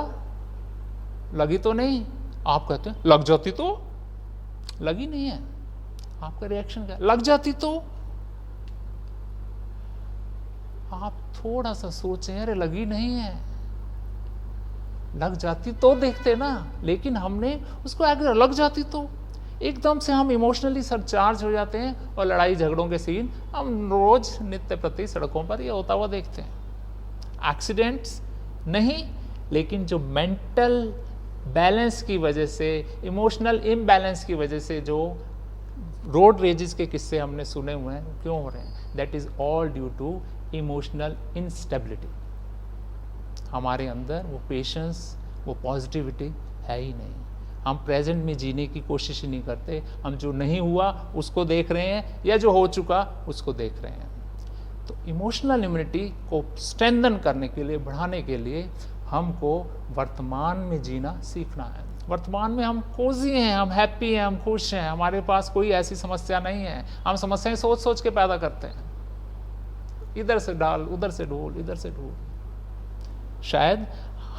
लगी तो नहीं, आप कहते हैं लग जाती तो, लगी नहीं है, आपका रिएक्शन क्या, लग जाती तो। आप थोड़ा सा सोचें, अरे लगी नहीं है, लग जाती तो देखते ना, लेकिन हमने उसको आगे लग जाती तो, एकदम से हम इमोशनली सरचार्ज हो जाते हैं और लड़ाई झगड़ों के सीन हम रोज नित्य प्रति सड़कों पर ये होता हुआ देखते हैं। एक्सीडेंट्स नहीं, लेकिन जो मेंटल बैलेंस की वजह से, इमोशनल इम्बैलेंस की वजह से जो रोड रेजेस के किस्से हमने सुने हुए हैं, क्यों हो रहे हैं, that is all due to emotional instability. हमारे अंदर वो पेशेंस, वो पॉजिटिविटी है ही नहीं। हम प्रेजेंट में जीने की कोशिश ही नहीं करते, हम जो नहीं हुआ उसको देख रहे हैं या जो हो चुका उसको देख रहे हैं। तो इमोशनल इम्यूनिटी को स्ट्रेंथन करने के लिए, बढ़ाने के लिए हमको वर्तमान में जीना सीखना है। वर्तमान में हम कोजी हैं, हम हैप्पी हैं, हम खुश हैं, हमारे पास कोई ऐसी समस्या नहीं है। हम समस्याएं सोच सोच के पैदा करते हैं, इधर से डाल, उधर से ढोल, इधर से ढोल। शायद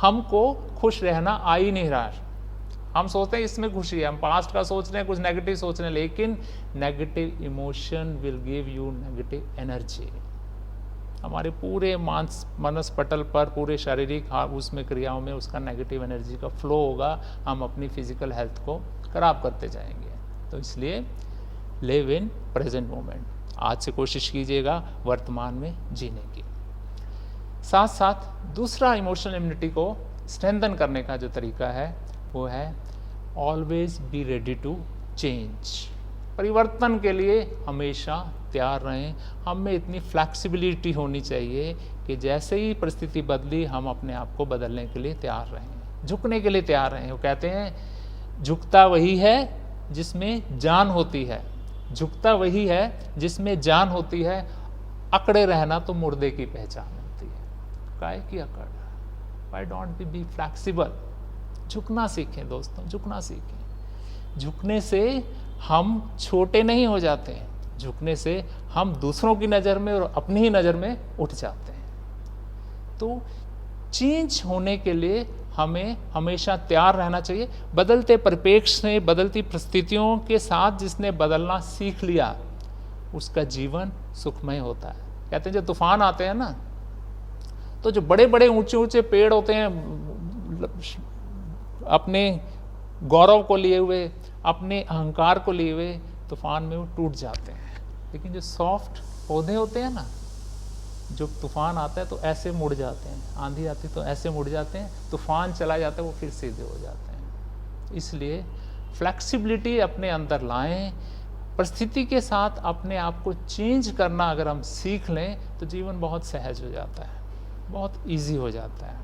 हमको खुश रहना आ ही नहीं रहा है, हम सोचते हैं इसमें खुशी है, हम पास्ट का सोच रहे हैं, कुछ नेगेटिव सोच रहे हैं, लेकिन negative emotion will give you negative energy. हमारे पूरे मनस पटल पर, पूरे शारीरिक उसमें क्रियाओं में उसका नेगेटिव एनर्जी का फ्लो होगा, हम अपनी फिजिकल हेल्थ को खराब करते जाएंगे। तो इसलिए लिव इन प्रेजेंट मोमेंट। आज से कोशिश कीजिएगा वर्तमान में जीने की। साथ साथ दूसरा इमोशनल इम्यूनिटी को स्ट्रेंथन करने का जो तरीका है वो है always be ready to change. परिवर्तन के लिए हमेशा तैयार रहें। हम में इतनी फ्लैक्सिबिलिटी होनी चाहिए कि जैसे ही परिस्थिति बदली हम अपने आप को बदलने के लिए तैयार रहें, झुकने के लिए तैयार रहें। वो कहते हैं झुकता वही है जिसमें जान होती है, झुकता वही है जिसमें जान होती है, अकड़े रहना तो मुर्दे की पहचान होती है। काहे की अकड़? Why don't we be flexible? झुकना सीखें दोस्तों, झुकना सीखें। झुकने से हम छोटे नहीं हो जाते हैं, झुकने से हम दूसरों की नज़र में और अपनी ही नज़र में उठ जाते हैं। तो चेंज होने के लिए हमें हमेशा तैयार रहना चाहिए। बदलते परिप्रेक्ष्य में, बदलती परिस्थितियों के साथ जिसने बदलना सीख लिया, उसका जीवन सुखमय होता है। कहते हैं जब तूफान आते हैं ना, तो जो बड़े बड़े ऊंचे ऊंचे पेड़ होते हैं, अपने गौरव को लिए हुए, अपने अहंकार को लिए हुए, तूफान में वो टूट जाते हैं। लेकिन जो सॉफ्ट पौधे होते हैं ना, जब तूफान आता है तो ऐसे मुड़ जाते हैं, आंधी आती तो ऐसे मुड़ जाते हैं, तूफान चला जाता है वो फिर सीधे हो जाते हैं। इसलिए फ्लेक्सिबिलिटी अपने अंदर लाएं, परिस्थिति के साथ अपने आप को चेंज करना अगर हम सीख लें तो जीवन बहुत सहज हो जाता है, बहुत इजी हो जाता है।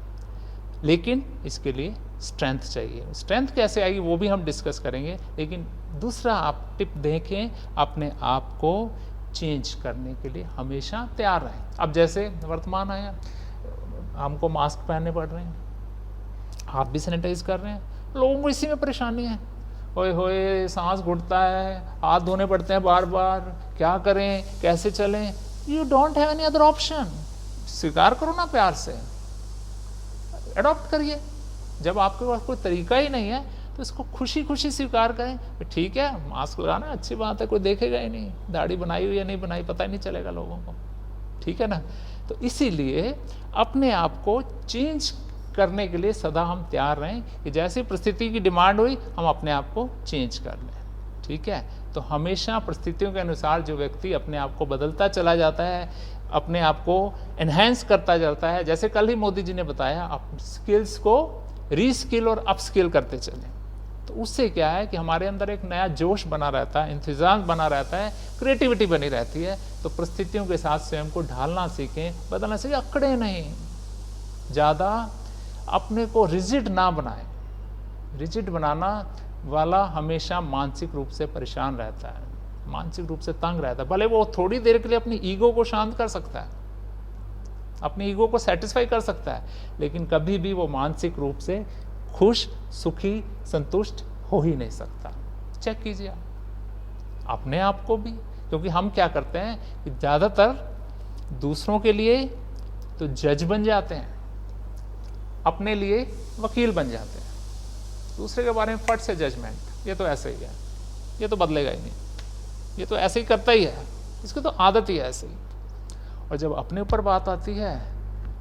लेकिन इसके लिए स्ट्रेंथ चाहिए। स्ट्रेंथ कैसे आएगी वो भी हम डिस्कस करेंगे। लेकिन दूसरा आप टिप देखें, अपने आप को चेंज करने के लिए हमेशा तैयार रहें। अब जैसे वर्तमान आया, हमको मास्क पहनने पड़ रहे हैं, हाथ भी सैनिटाइज कर रहे हैं, लोगों को इसी में परेशानी है। ओए होए, सांस घुटता है, हाथ धोने पड़ते हैं बार बार, क्या करें, कैसे चलें? You don't have any other option. स्वीकार करो ना, प्यार से अडॉप्ट करिए। जब आपके पास कोई तरीका ही नहीं है तो इसको खुशी खुशी स्वीकार करें। ठीक है, मास्क लगाना अच्छी बात है, कोई देखेगा ही नहीं, दाढ़ी बनाई हुई या नहीं बनाई पता ही नहीं चलेगा लोगों को, ठीक है ना। तो इसीलिए अपने आप को चेंज करने के लिए सदा हम तैयार रहें कि जैसी परिस्थिति की डिमांड हुई हम अपने आप को चेंज कर लें, ठीक है। तो हमेशा परिस्थितियों के अनुसार जो व्यक्ति अपने आप को बदलता चला जाता है, अपने आप को एनहेंस करता जाता है, जैसे कल ही मोदी जी ने बताया, आप स्किल्स को रीस्किल और अपस्किल करते चलें, तो उससे क्या है कि हमारे अंदर एक नया जोश बना रहता है, इंतजाम बना रहता है, क्रिएटिविटी बनी रहती है। तो परिस्थितियों के साथ स्वयं को ढालना सीखें, बदलना सीखें, अकड़े नहीं, ज़्यादा अपने को रिजिड ना बनाएं। रिजिड बनाना वाला हमेशा मानसिक रूप से परेशान रहता है, मानसिक रूप से तंग रहता है। भले वो थोड़ी देर के लिए अपनी ईगो को शांत कर सकता है, अपनी ईगो को सेटिस्फाई कर सकता है, लेकिन कभी भी वो मानसिक रूप से खुश, सुखी, संतुष्ट हो ही नहीं सकता। चेक कीजिए अपने आप को भी, क्योंकि हम क्या करते हैं कि ज़्यादातर दूसरों के लिए तो जज बन जाते हैं, अपने लिए वकील बन जाते हैं, दूसरे के बारे में फट से जजमेंट, ये तो ऐसे ही है, ये तो बदलेगा ही नहीं, ये तो ऐसे ही करता ही है, इसकी तो आदत ही है ऐसे ही। और जब अपने ऊपर बात आती है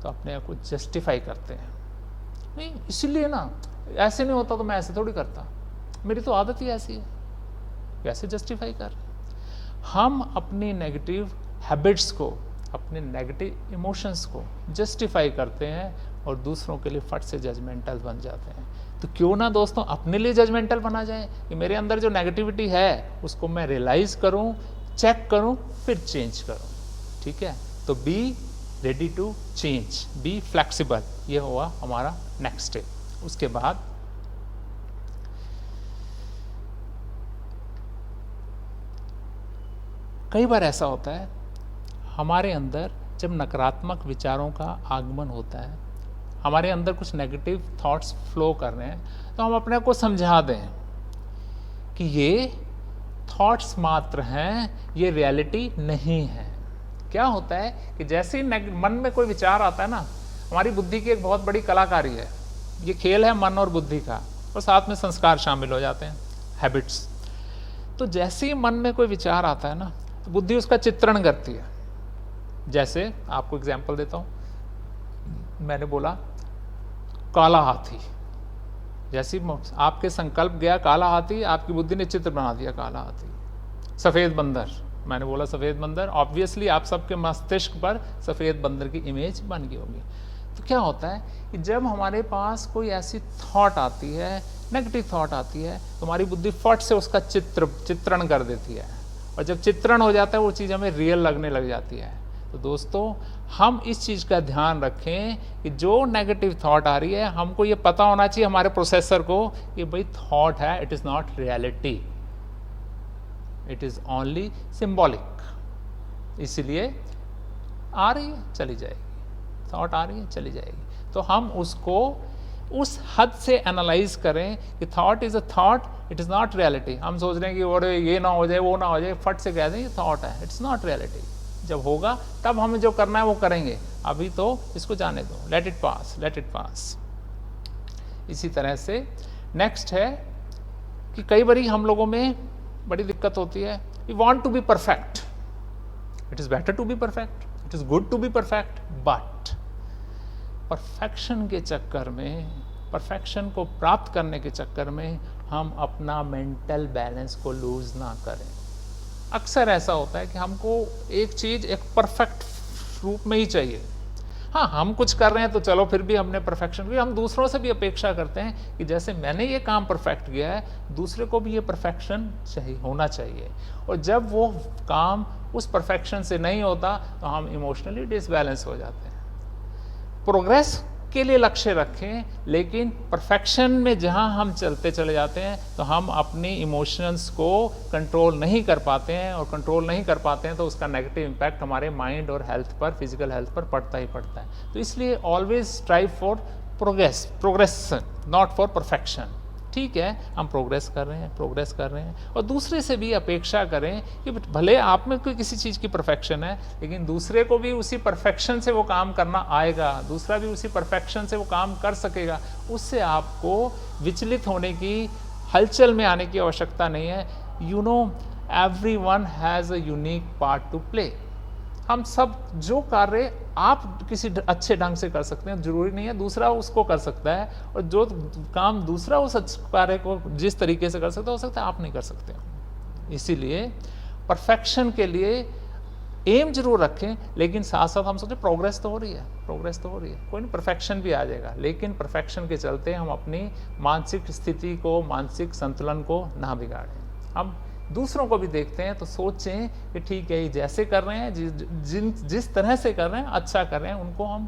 तो अपने आप को जस्टिफाई करते हैं, नहीं इसीलिए ना, ऐसे नहीं होता तो मैं ऐसे थोड़ी करता, मेरी तो आदत ही ऐसी है, कैसे जस्टिफाई कर। हम अपनी नेगेटिव हैबिट्स को, अपने नेगेटिव इमोशंस को जस्टिफाई करते हैं और दूसरों के लिए फट से जजमेंटल बन जाते हैं। तो क्यों ना दोस्तों अपने लिए जजमेंटल बना जाए कि मेरे अंदर जो नेगेटिविटी है उसको मैं रियलाइज करूं, चेक करूं, फिर चेंज करूं, ठीक है। तो be ready to change, be flexible, ये हुआ हमारा नेक्स्ट स्टेप। उसके बाद कई बार ऐसा होता है हमारे अंदर जब नकारात्मक विचारों का आगमन होता है, हमारे अंदर कुछ नेगेटिव थॉट्स फ्लो कर रहे हैं, तो हम अपने को समझा दें कि ये थॉट्स मात्र हैं, ये रियलिटी नहीं है। क्या होता है कि जैसे ही मन में कोई विचार आता है ना, हमारी बुद्धि की एक बहुत बड़ी कलाकारी है, ये खेल है मन और बुद्धि का, और साथ में संस्कार शामिल हो जाते हैं, हैबिट्स। तो जैसे ही मन में कोई विचार आता है ना, तो बुद्धि उसका चित्रण करती है। जैसे आपको एग्जाम्पल देता हूँ, मैंने बोला काला हाथी, जैसे आपके संकल्प गया काला हाथी, आपकी बुद्धि ने चित्र बना दिया काला हाथी। सफ़ेद बंदर, मैंने बोला सफ़ेद बंदर, ऑब्वियसली आप सबके मस्तिष्क पर सफ़ेद बंदर की इमेज बन गई होगी। तो क्या होता है कि जब हमारे पास कोई ऐसी थॉट आती है, नेगेटिव थॉट आती है, तो हमारी बुद्धि फट से उसका चित्रण कर देती है, और जब चित्रण हो जाता है वो चीज़ हमें रियल लगने लग जाती है। तो दोस्तों हम इस चीज़ का ध्यान रखें कि जो नेगेटिव थॉट आ रही है, हमको ये पता होना चाहिए हमारे प्रोसेसर को कि भाई थॉट है, it is not reality. It is only symbolic. इसलिए आ रही है चली जाएगी, थॉट आ रही है चली जाएगी, तो हम उसको उस हद से एनालाइज करें कि thought is a thought, it is not reality. हम सोच रहे हैं कि और ये ना हो जाए वो ना हो जाए, फट से कह दें ये थॉट है, इट्स नॉट रियलिटी। जब होगा तब हमें जो करना है वो करेंगे, अभी तो इसको जाने दो, let it pass, let it pass. इसी तरह से नेक्स्ट है कि कई बारी हम लोगों में बड़ी दिक्कत होती है, we want to be perfect, it is better to be perfect, it is good to be perfect, but perfection के चक्कर में, परफेक्शन को प्राप्त करने के चक्कर में हम अपना मेंटल बैलेंस को लूज ना करें। अक्सर ऐसा होता है कि हमको एक चीज़ एक परफेक्ट रूप में ही चाहिए। हाँ, हम कुछ कर रहे हैं तो चलो फिर भी हमने परफेक्शन, क्योंकि हम दूसरों से भी अपेक्षा करते हैं कि जैसे मैंने ये काम परफेक्ट किया है, दूसरे को भी ये परफेक्शन चाहिए, होना चाहिए। और जब वो काम उस परफेक्शन से नहीं होता तो हम इमोशनली डिसबैलेंस हो जाते हैं। प्रोग्रेस के लिए लक्ष्य रखें, लेकिन परफेक्शन में जहां हम चलते चले जाते हैं तो हम अपनी इमोशंस को कंट्रोल नहीं कर पाते हैं, और कंट्रोल नहीं कर पाते हैं तो उसका नेगेटिव इम्पैक्ट हमारे माइंड और हेल्थ पर, फिजिकल हेल्थ पर पड़ता ही पड़ता है। तो इसलिए always strive for progress, not for perfection. ठीक है, हम प्रोग्रेस कर रहे हैं, और दूसरे से भी अपेक्षा करें कि भले आप में कोई किसी चीज़ की परफेक्शन है, लेकिन दूसरे को भी उसी परफेक्शन से वो काम करना आएगा, दूसरा भी उसी परफेक्शन से वो काम कर सकेगा। उससे आपको विचलित होने की, हलचल में आने की आवश्यकता नहीं है। You know, everyone has a unique part two play. हम सब जो कार्य आप किसी अच्छे ढंग से कर सकते हैं, जरूरी नहीं है दूसरा उसको कर सकता है, और जो काम दूसरा उस अच्छे कार्य को जिस तरीके से कर सकता है, हो सकता है आप नहीं कर सकते। इसीलिए परफेक्शन के लिए एम जरूर रखें, लेकिन साथ साथ हम सोचें प्रोग्रेस तो हो रही है, प्रोग्रेस तो हो रही है, कोई नहीं परफेक्शन भी आ जाएगा, लेकिन परफेक्शन के चलते हम अपनी मानसिक स्थिति को, मानसिक संतुलन को ना बिगाड़ें। हम दूसरों को भी देखते हैं तो सोचें कि ठीक है, ये जैसे कर रहे हैं, जिस तरह से कर रहे हैं, अच्छा कर रहे हैं, उनको हम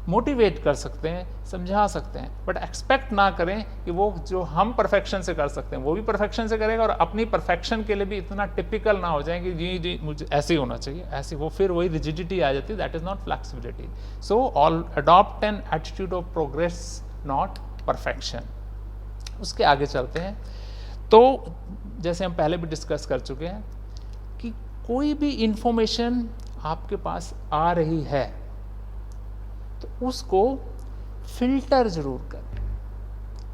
मोटिवेट कर सकते हैं, समझा सकते हैं, बट एक्सपेक्ट ना करें कि वो जो हम परफेक्शन से कर सकते हैं वो भी परफेक्शन से करेगा, और अपनी परफेक्शन के लिए भी इतना टिपिकल ना हो जाए कि जी मुझे ऐसे ही होना चाहिए, ऐसे, वो फिर वही रिजिडिटी आ जाती है। That is not flexibility. So all adopt an attitude of progress, not perfection. उसके आगे चलते हैं। तो जैसे हम पहले भी डिस्कस कर चुके हैं कि कोई भी इंफॉर्मेशन आपके पास आ रही है तो उसको फिल्टर जरूर करें।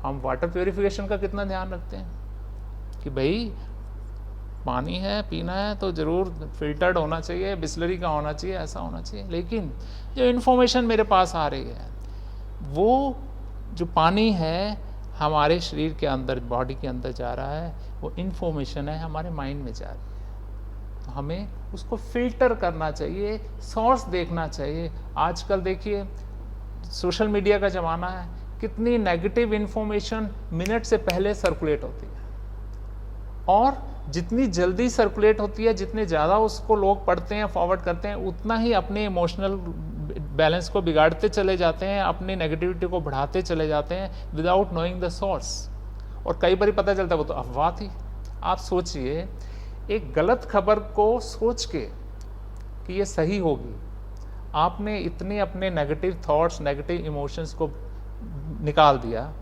हम वाटर प्योरिफिकेशन का कितना ध्यान रखते हैं कि भाई पानी है, पीना है तो ज़रूर फिल्टर्ड होना चाहिए, बिस्लरी का होना चाहिए, ऐसा होना चाहिए। लेकिन जो इन्फॉर्मेशन मेरे पास आ रही है, वो जो पानी है हमारे शरीर के अंदर, बॉडी के अंदर जा रहा है, वो इन्फॉर्मेशन है हमारे माइंड में जा रही है। तो हमें उसको फिल्टर करना चाहिए, सोर्स देखना चाहिए। आजकल देखिए सोशल मीडिया का ज़माना है, कितनी नेगेटिव इन्फॉर्मेशन मिनट से पहले सर्कुलेट होती है, और जितनी जल्दी सर्कुलेट होती है, जितने ज़्यादा उसको लोग पढ़ते हैं, फॉरवर्ड करते हैं, उतना ही अपने इमोशनल बैलेंस को बिगाड़ते चले जाते हैं, अपनी नेगेटिविटी को बढ़ाते चले जाते हैं विदाउट नोइंग द सोर्स। और कई बार पता चलता है वो तो अफवाह थी। आप सोचिए, एक गलत खबर को सोच के कि ये सही होगी, आपने इतने अपने नेगेटिव थॉट्स, नेगेटिव इमोशंस को निकाल दिया,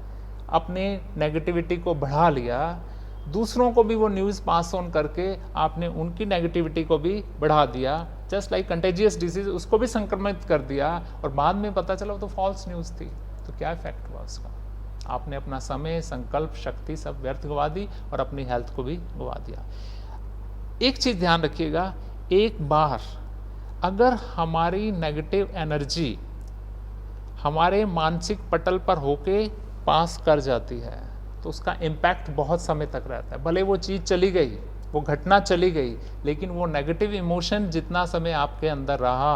अपने नेगेटिविटी को बढ़ा लिया, दूसरों को भी वो न्यूज़ पास ऑन करके आपने उनकी नेगेटिविटी को भी बढ़ा दिया, जस्ट लाइक कंटेजियस डिजीज, उसको भी संक्रमित कर दिया, और बाद में पता चला वो तो फॉल्स न्यूज़ थी। तो क्या इफेक्ट हुआ उसका? आपने अपना समय, संकल्प, शक्ति सब व्यर्थ गवा दी, और अपनी हेल्थ को भी गवा दिया। एक चीज़ ध्यान रखिएगा, एक बार अगर हमारी नेगेटिव एनर्जी हमारे मानसिक पटल पर होके पास कर जाती है तो उसका इम्पैक्ट बहुत समय तक रहता है। भले वो चीज़ चली गई, वो घटना चली गई, लेकिन वो नेगेटिव इमोशन जितना समय आपके अंदर रहा,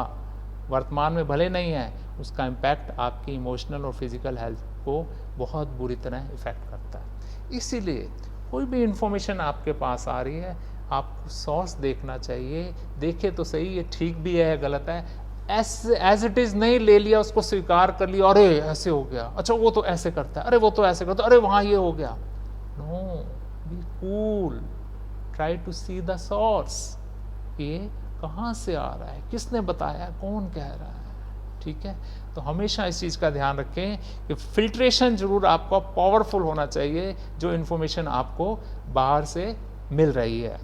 वर्तमान में भले नहीं है, उसका इम्पैक्ट आपकी इमोशनल और फिजिकल हेल्थ को बहुत बुरी तरह इफेक्ट करता है। इसीलिए कोई भी इंफॉर्मेशन आपके पास आ रही है, आपको सोर्स देखना चाहिए, देखे तो सही ये ठीक भी है, गलत है, एज इट इज़ नहीं ले लिया, उसको स्वीकार कर लिया, अरे ऐसे हो गया, अच्छा वो तो ऐसे करता है, अरे वो तो ऐसे करता है, अरे वहाँ ये हो गया। No, be cool, try to see the source, ये कहाँ से आ रहा है, किसने बताया, कौन कह रहा है, ठीक है। तो हमेशा इस चीज़ का ध्यान रखें कि फिल्ट्रेशन जरूर आपका पावरफुल होना चाहिए, जो इन्फॉर्मेशन आपको बाहर से मिल रही है।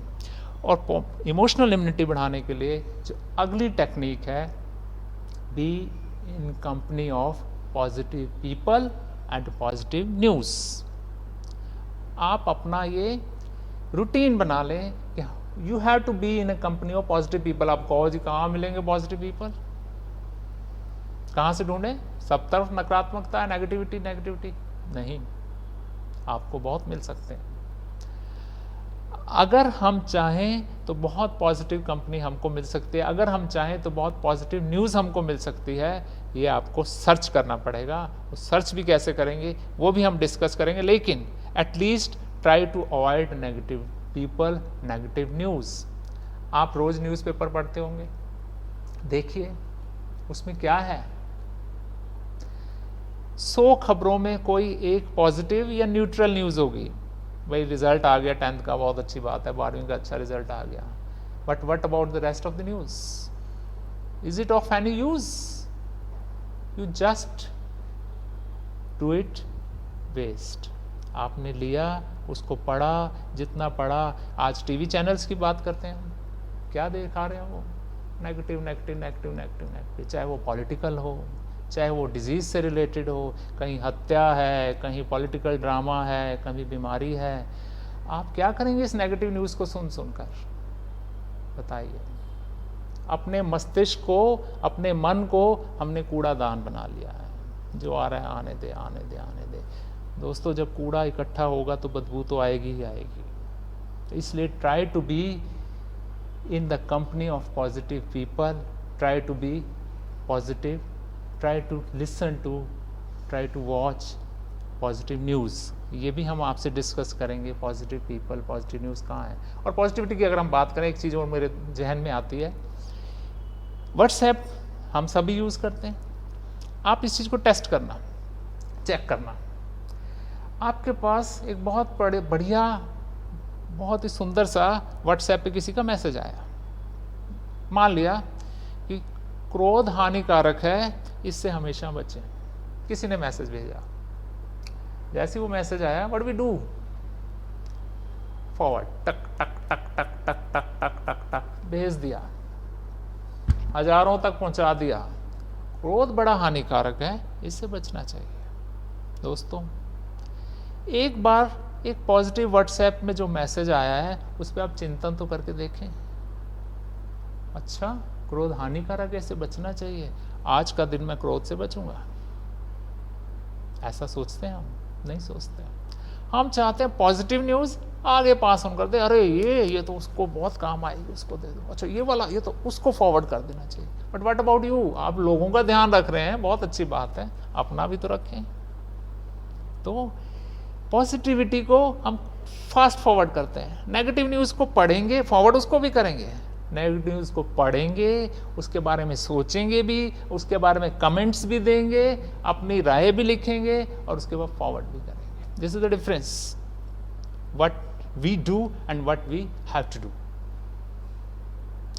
और इमोशनल इम्यूनिटी बढ़ाने के लिए जो अगली टेक्निक है, be in company of positive people and positive news. आप अपना ये रूटीन बना लें कि you have to be in a company of positive people. आप कहो जी कहाँ मिलेंगे पॉजिटिव पीपल, कहाँ से ढूंढें, सब तरफ नकारात्मकता है, नेगेटिविटी नेगेटिविटी, नहीं, आपको बहुत मिल सकते हैं। अगर हम चाहें तो बहुत पॉजिटिव कंपनी हमको मिल सकती है, अगर हम चाहें तो बहुत पॉजिटिव न्यूज़ हमको मिल सकती है। ये आपको सर्च करना पड़ेगा, वो सर्च भी कैसे करेंगे वो भी हम डिस्कस करेंगे, लेकिन at least try to avoid negative people, negative news. आप रोज़ न्यूज़पेपर पढ़ते होंगे, देखिए उसमें क्या है। 100 खबरों में कोई एक पॉजिटिव या न्यूट्रल न्यूज़ होगी। भाई रिजल्ट आ गया 10th का, बहुत अच्छी बात है, 12वीं का अच्छा रिजल्ट आ गया, but what about the rest of the news? Is it of any use? You just do it waste. आपने लिया, उसको पढ़ा, जितना पढ़ा। आज टीवी चैनल्स की बात करते हैं हम, क्या दिखा रहे हैं वो? Negative negative negative negative negative, चाहे वो पॉलिटिकल हो, चाहे वो डिजीज़ से रिलेटेड हो, कहीं हत्या है, कहीं पॉलिटिकल ड्रामा है, कहीं बीमारी है। आप क्या करेंगे इस नेगेटिव न्यूज़ को सुन सुनकर? बताइए। अपने मस्तिष्क को, अपने मन को हमने कूड़ादान बना लिया है। जो आ रहा है आने दे आने दे आने दे। दोस्तों, जब कूड़ा इकट्ठा होगा तो बदबू तो आएगी ही आएगी। तो इसलिए try to be in the company of positive people, try to be positive, try to listen to, try to watch positive news। ये भी हम आपसे डिस्कस करेंगे, पॉजिटिव पीपल, पॉजिटिव न्यूज़ कहाँ है। और पॉजिटिविटी की अगर हम बात करें, एक चीज़ और मेरे जहन में आती है, व्हाट्सएप हम सभी यूज़ करते हैं। आप इस चीज़ को टेस्ट करना, चेक करना। आपके पास एक बहुत बढ़िया, बहुत ही सुंदर सा व्हाट्सएप पे किसी का मैसेज आया। मान लिया कि क्रोध हानिकारक है, इससे हमेशा बचें। किसी ने मैसेज भेजा, जैसे वो मैसेज आया, व्हाट वी डू? फॉरवर्ड, टक टक टक टक टक टक टक टक टक भेज दिया, हजारों तक पहुंचा दिया। क्रोध बड़ा हानिकारक है, इससे बचना चाहिए। दोस्तों, एक बार एक पॉजिटिव व्हाट्सएप में जो मैसेज आया है उस पर आप चिंतन तो करके देखें। अच्छा, क्रोध हानिकारक है, इससे बचना चाहिए, आज का दिन मैं क्रोध से बचूंगा। ऐसा सोचते हैं हम? नहीं सोचते। हम चाहते हैं पॉजिटिव न्यूज़ आगे पास ऑन कर दे, अरे ये तो उसको बहुत काम आएगी, उसको दे दो। अच्छा, ये वाला, ये तो उसको फॉरवर्ड कर देना चाहिए। But what about you? आप लोगों का ध्यान रख रहे हैं, बहुत अच्छी बात है, अपना भी तो रखें। तो पॉजिटिविटी को हम फास्ट फॉरवर्ड करते हैं, नेगेटिव न्यूज़ को पढ़ेंगे, फॉरवर्ड उसको भी करेंगे। नेगेटिव न्यूज़ को पढ़ेंगे, उसके बारे में सोचेंगे भी, उसके बारे में कमेंट्स भी देंगे, अपनी राय भी लिखेंगे और उसके बाद फॉरवर्ड भी करेंगे। This is the difference, what we do and what we have to do.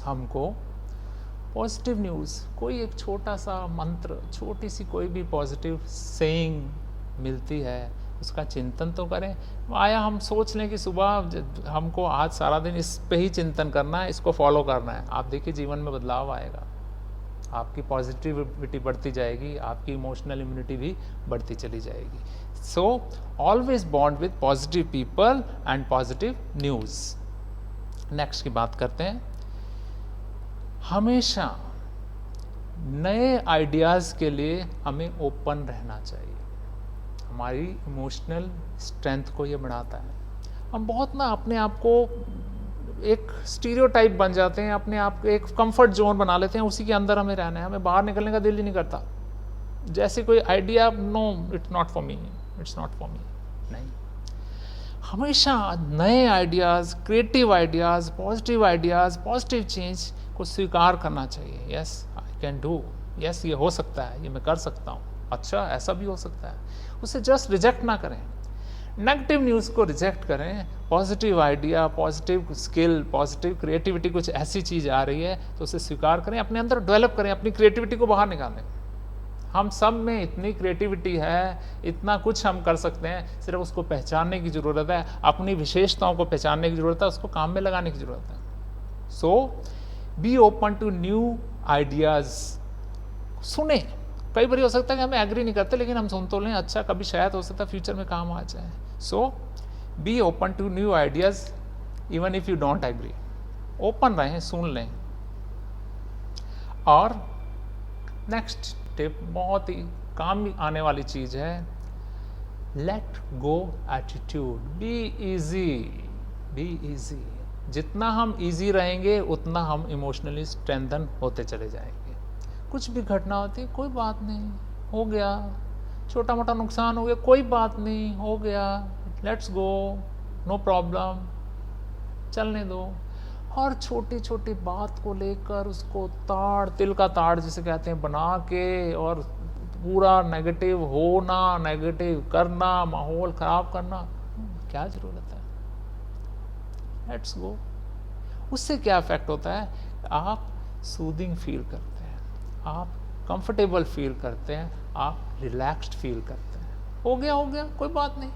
हमको पॉजिटिव न्यूज़, कोई एक छोटा सा मंत्र, छोटी सी कोई भी पॉजिटिव सेइंग मिलती है, उसका चिंतन तो करें। आया हम सोच लें कि सुबह हमको आज सारा दिन इस पे ही चिंतन करना है, इसको फॉलो करना है। आप देखिए जीवन में बदलाव आएगा, आपकी पॉजिटिविटी बढ़ती जाएगी, आपकी इमोशनल इम्यूनिटी भी बढ़ती चली जाएगी। So always bond with positive people and positive news. Next की बात करते हैं। हमेशा नए आइडियाज़ के लिए हमें ओपन रहना चाहिए। हमारी इमोशनल स्ट्रेंथ को ये बढ़ाता है। हम बहुत ना अपने आप को एक स्टीरियोटाइप बन जाते हैं, अपने आप को एक कंफर्ट जोन बना लेते हैं, उसी के अंदर हमें रहना है, हमें बाहर निकलने का दिल ही नहीं करता। जैसे कोई idea, no it's not for me, it's not for me, नहीं। हमेशा नए ideas, creative ideas, positive change को स्वीकार करना चाहिए। Yes I can do, yes ये हो सकता है, ये मैं कर सकता हूँ, अच्छा ऐसा भी हो सकता है। उसे जस्ट रिजेक्ट ना करें। नेगेटिव न्यूज़ को रिजेक्ट करें, positive idea, positive skill, positive creativity, कुछ ऐसी चीज़ आ रही है तो उसे स्वीकार करें, अपने अंदर डेवलप करें, अपनी क्रिएटिविटी को बाहर निकालें। हम सब में इतनी क्रिएटिविटी है, इतना कुछ हम कर सकते हैं, सिर्फ उसको पहचानने की ज़रूरत है, अपनी विशेषताओं को पहचानने की ज़रूरत है, उसको काम में लगाने की ज़रूरत है। So be open to new ideas. सुने, कई बार हो सकता है कि हमें एग्री नहीं करते, लेकिन हम सुन तो लें, अच्छा कभी शायद हो सकता है फ्यूचर में काम आ जाए। So be open to new ideas even if you don't agree. Open रहें, सुन लें। और नेक्स्ट टिप बहुत ही काम आने वाली चीज़ है, late go attitude. Be easy, be easy. जितना हम ईजी रहेंगे उतना हम इमोशनली स्ट्रेंथन होते चले जाएंगे। कुछ भी घटना होती है, कोई बात नहीं, हो गया, छोटा मोटा नुकसान हो गया, कोई बात नहीं, हो गया, लेट्स गो, नो प्रॉब्लम, चलने दो। हर छोटी छोटी बात को लेकर उसको ताड़, तिल का ताड़ जिसे कहते हैं, बना के और पूरा नेगेटिव होना, नेगेटिव करना, माहौल ख़राब करना, क्या ज़रूरत है? Let's go. उससे क्या इफेक्ट होता है? आप सूदिंग फील करते हैं, आप कंफर्टेबल फील करते हैं, आप रिलैक्स्ड फील करते हैं। हो गया, कोई बात नहीं,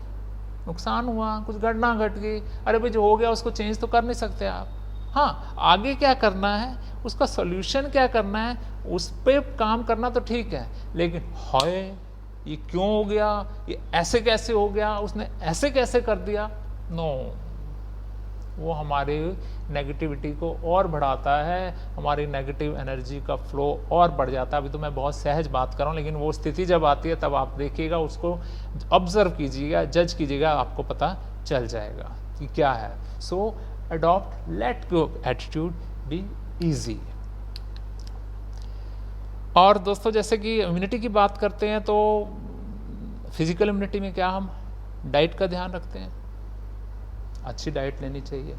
नुकसान हुआ, कुछ घटना घट गई, अरे भाई जो हो गया उसको चेंज तो कर नहीं सकते आप। हाँ, आगे क्या करना है, उसका सॉल्यूशन क्या करना है, उस पर काम करना तो ठीक है, लेकिन हाय ये क्यों हो गया, ये ऐसे कैसे हो गया, उसने ऐसे कैसे कर दिया, नो, वो हमारे नेगेटिविटी को और बढ़ाता है, हमारी नेगेटिव एनर्जी का फ्लो और बढ़ जाता है। अभी तो मैं बहुत सहज बात कर रहा हूँ, लेकिन वो स्थिति जब आती है तब आप देखिएगा, उसको ऑब्जर्व कीजिएगा, जज कीजिएगा, आपको पता चल जाएगा कि क्या है। So adopt let go attitude, be easy. और दोस्तों, जैसे कि इम्यूनिटी की बात करते हैं तो फिजिकल इम्यूनिटी में क्या हम डाइट का ध्यान रखते हैं, अच्छी डाइट लेनी चाहिए।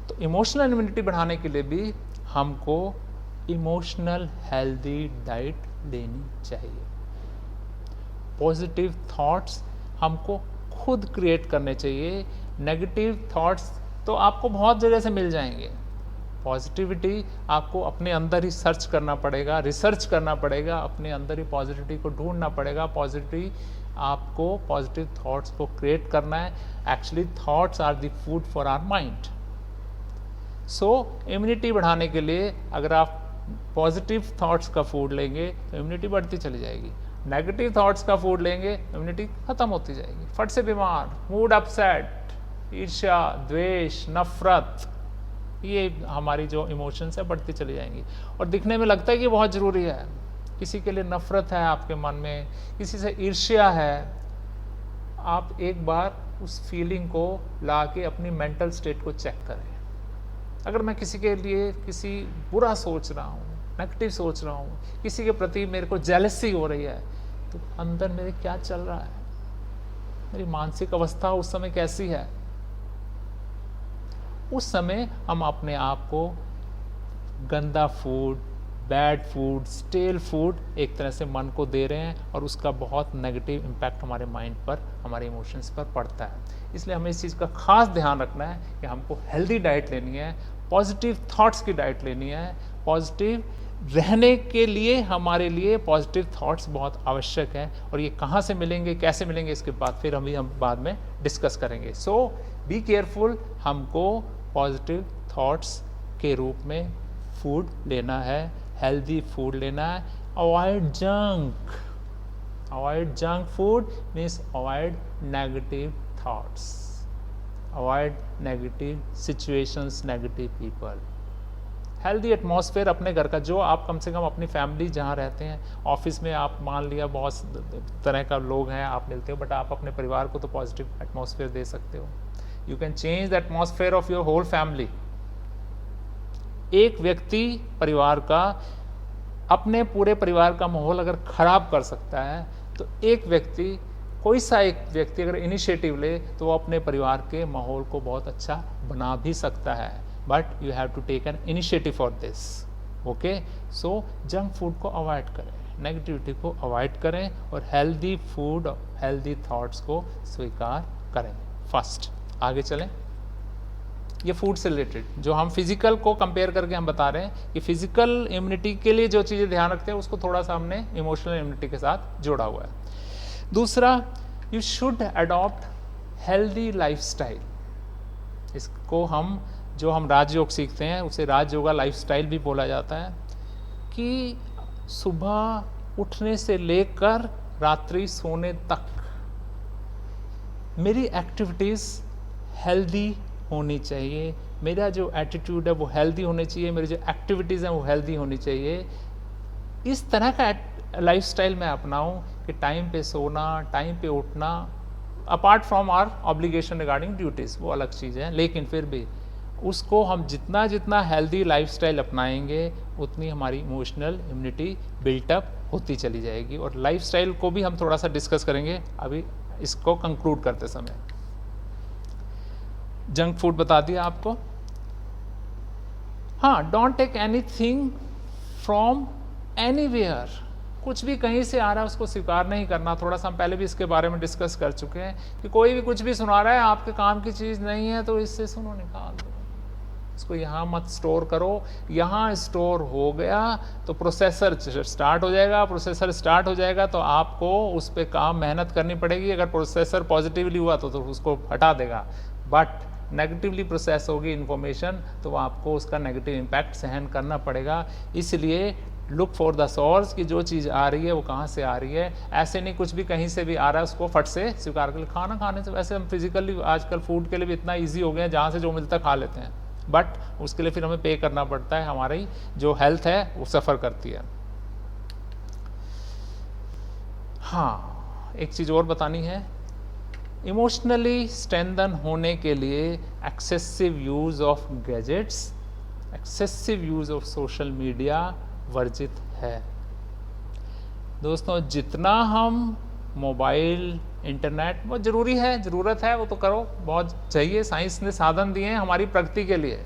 तो इमोशनल इम्यूनिटी बढ़ाने के लिए भी हमको इमोशनल हेल्दी डाइट लेनी चाहिए। पॉजिटिव थॉट्स हमको खुद क्रिएट करने चाहिए। नेगेटिव थॉट्स तो आपको बहुत जगह से मिल जाएंगे। पॉजिटिविटी आपको अपने अंदर ही सर्च करना पड़ेगा, रिसर्च करना पड़ेगा, अपने अंदर ही पॉजिटिविटी को ढूंढना पड़ेगा। आपको पॉजिटिव थॉट्स को क्रिएट करना है। Actually thoughts are the food for our mind. So immunity बढ़ाने के लिए अगर आप पॉजिटिव थॉट्स का फूड लेंगे तो इम्यूनिटी बढ़ती चली जाएगी, नेगेटिव थॉट्स का फूड लेंगे इम्यूनिटी खत्म होती जाएगी, फट से बीमार, मूड अपसेट, ईर्ष्या, द्वेष, नफरत, ये हमारी जो इमोशंस है बढ़ती चली जाएंगी। और दिखने में लगता है कि बहुत ज़रूरी है, किसी के लिए नफरत है आपके मन में, किसी से ईर्ष्या है, आप एक बार उस फीलिंग को ला के अपनी मेंटल स्टेट को चेक करें। अगर मैं किसी के लिए किसी बुरा सोच रहा हूँ, नेगेटिव सोच रहा हूँ, किसी के प्रति मेरे को जेलसी हो रही है, तो अंदर मेरे क्या चल रहा है, मेरी मानसिक अवस्था उस समय कैसी है। उस समय हम अपने आप को गंदा food, bad food, stele food एक तरह से मन को दे रहे हैं और उसका बहुत नेगेटिव इम्पैक्ट हमारे माइंड पर, हमारे इमोशंस पर पड़ता है। इसलिए हमें इस चीज़ का खास ध्यान रखना है कि हमको हेल्दी डाइट लेनी है, पॉजिटिव थॉट्स की डाइट लेनी है। पॉजिटिव रहने के लिए हमारे लिए पॉजिटिव थॉट्स बहुत आवश्यक है, और ये कहाँ से मिलेंगे, कैसे मिलेंगे, इसके बाद फिर हम बाद में डिस्कस करेंगे। सो बी केयरफुल, हमको पॉजिटिव थॉट्स के रूप में फूड लेना है, हेल्दी फूड लेना है। Avoid junk, avoid junk food means avoid negative thoughts, avoid negative situations, negative people. Healthy atmosphere अपने घर का, जो आप कम से कम अपनी फैमिली जहाँ रहते हैं, ऑफिस में आप मान लिया बहुत तरह का लोग हैं, आप मिलते हो, बट आप अपने परिवार को तो पॉजिटिव एटमॉस्फेयर दे सकते हो। You can change the atmosphere of your whole family. एक व्यक्ति परिवार का, अपने पूरे परिवार का माहौल अगर खराब कर सकता है, तो एक व्यक्ति, कोई सा एक व्यक्ति अगर इनिशिएटिव ले तो वो अपने परिवार के माहौल को बहुत अच्छा बना भी सकता है। But you have to take an initiative for this. Okay, so junk food को अवॉइड करें। नेगेटिविटी को अवॉइड करें और हेल्दी फूड, हेल्दी थॉट्स को स्वीकार करें। फर्स्ट आगे चलें, ये फूड से रिलेटेड जो हम फिजिकल को कंपेयर करके हम बता रहे हैं कि फिजिकल इम्यूनिटी के लिए जो चीज़ें ध्यान रखते हैं उसको थोड़ा सा हमने इमोशनल इम्यूनिटी के साथ जोड़ा हुआ है। दूसरा, you should adopt healthy lifestyle. इसको हम जो हम राजयोग सीखते हैं उसे राजयोगा लाइफस्टाइल भी बोला जाता है कि सुबह उठने से लेकर रात्रि सोने तक मेरी एक्टिविटीज़ हेल्दी होनी चाहिए, मेरा जो एटीट्यूड है वो हेल्दी होनी चाहिए, मेरी जो एक्टिविटीज़ हैं वो हेल्दी होनी चाहिए। इस तरह का लाइफस्टाइल मैं अपनाऊं कि टाइम पे सोना, टाइम पे उठना, apart from our obligation regarding duties, वो अलग चीज़ है, लेकिन फिर भी उसको हम जितना जितना हेल्दी लाइफस्टाइल अपनाएंगे उतनी हमारी इमोशनल इम्यूनिटी बिल्टअप होती चली जाएगी। और लाइफस्टाइल को भी हम थोड़ा सा डिस्कस करेंगे अभी इसको कंक्लूड करते समय। जंक फूड बता दिया आपको। हाँ, don't take anything from anywhere, कुछ भी कहीं से आ रहा है उसको स्वीकार नहीं करना। थोड़ा सा हम पहले भी इसके बारे में डिस्कस कर चुके हैं कि कोई भी कुछ भी सुना रहा है, आपके काम की चीज़ नहीं है तो इससे सुनो, निकाल दो इसको, यहाँ मत स्टोर करो। यहाँ स्टोर हो गया तो प्रोसेसर स्टार्ट हो जाएगा, प्रोसेसर स्टार्ट हो जाएगा तो आपको उस पर काम मेहनत करनी पड़ेगी। अगर प्रोसेसर पॉजिटिवली हुआ तो उसको हटा देगा, बट नेगेटिवली प्रोसेस होगी इन्फॉर्मेशन तो आपको उसका नेगेटिव इम्पैक्ट सहन करना पड़ेगा। इसलिए लुक फॉर द सोर्स कि जो चीज़ आ रही है वो कहाँ से आ रही है। ऐसे नहीं कुछ भी कहीं से भी आ रहा है उसको फट से स्वीकार कर। खाना खाने से वैसे हम फिजिकली आजकल फूड के लिए भी इतना ईजी हो गया है, जहाँ से जो मिलता है खा लेते हैं, बट उसके लिए फिर हमें पे करना पड़ता है, हमारी जो हेल्थ है वो सफ़र करती है। हाँ, एक चीज़ और बतानी है, इमोशनली स्ट्रेंथन होने के लिए excessive use of gadgets, excessive use of social media वर्जित है। दोस्तों, जितना हम मोबाइल, इंटरनेट, बहुत ज़रूरी है, ज़रूरत है, वो तो करो, बहुत चाहिए। साइंस ने साधन दिए हैं हमारी प्रगति के लिए,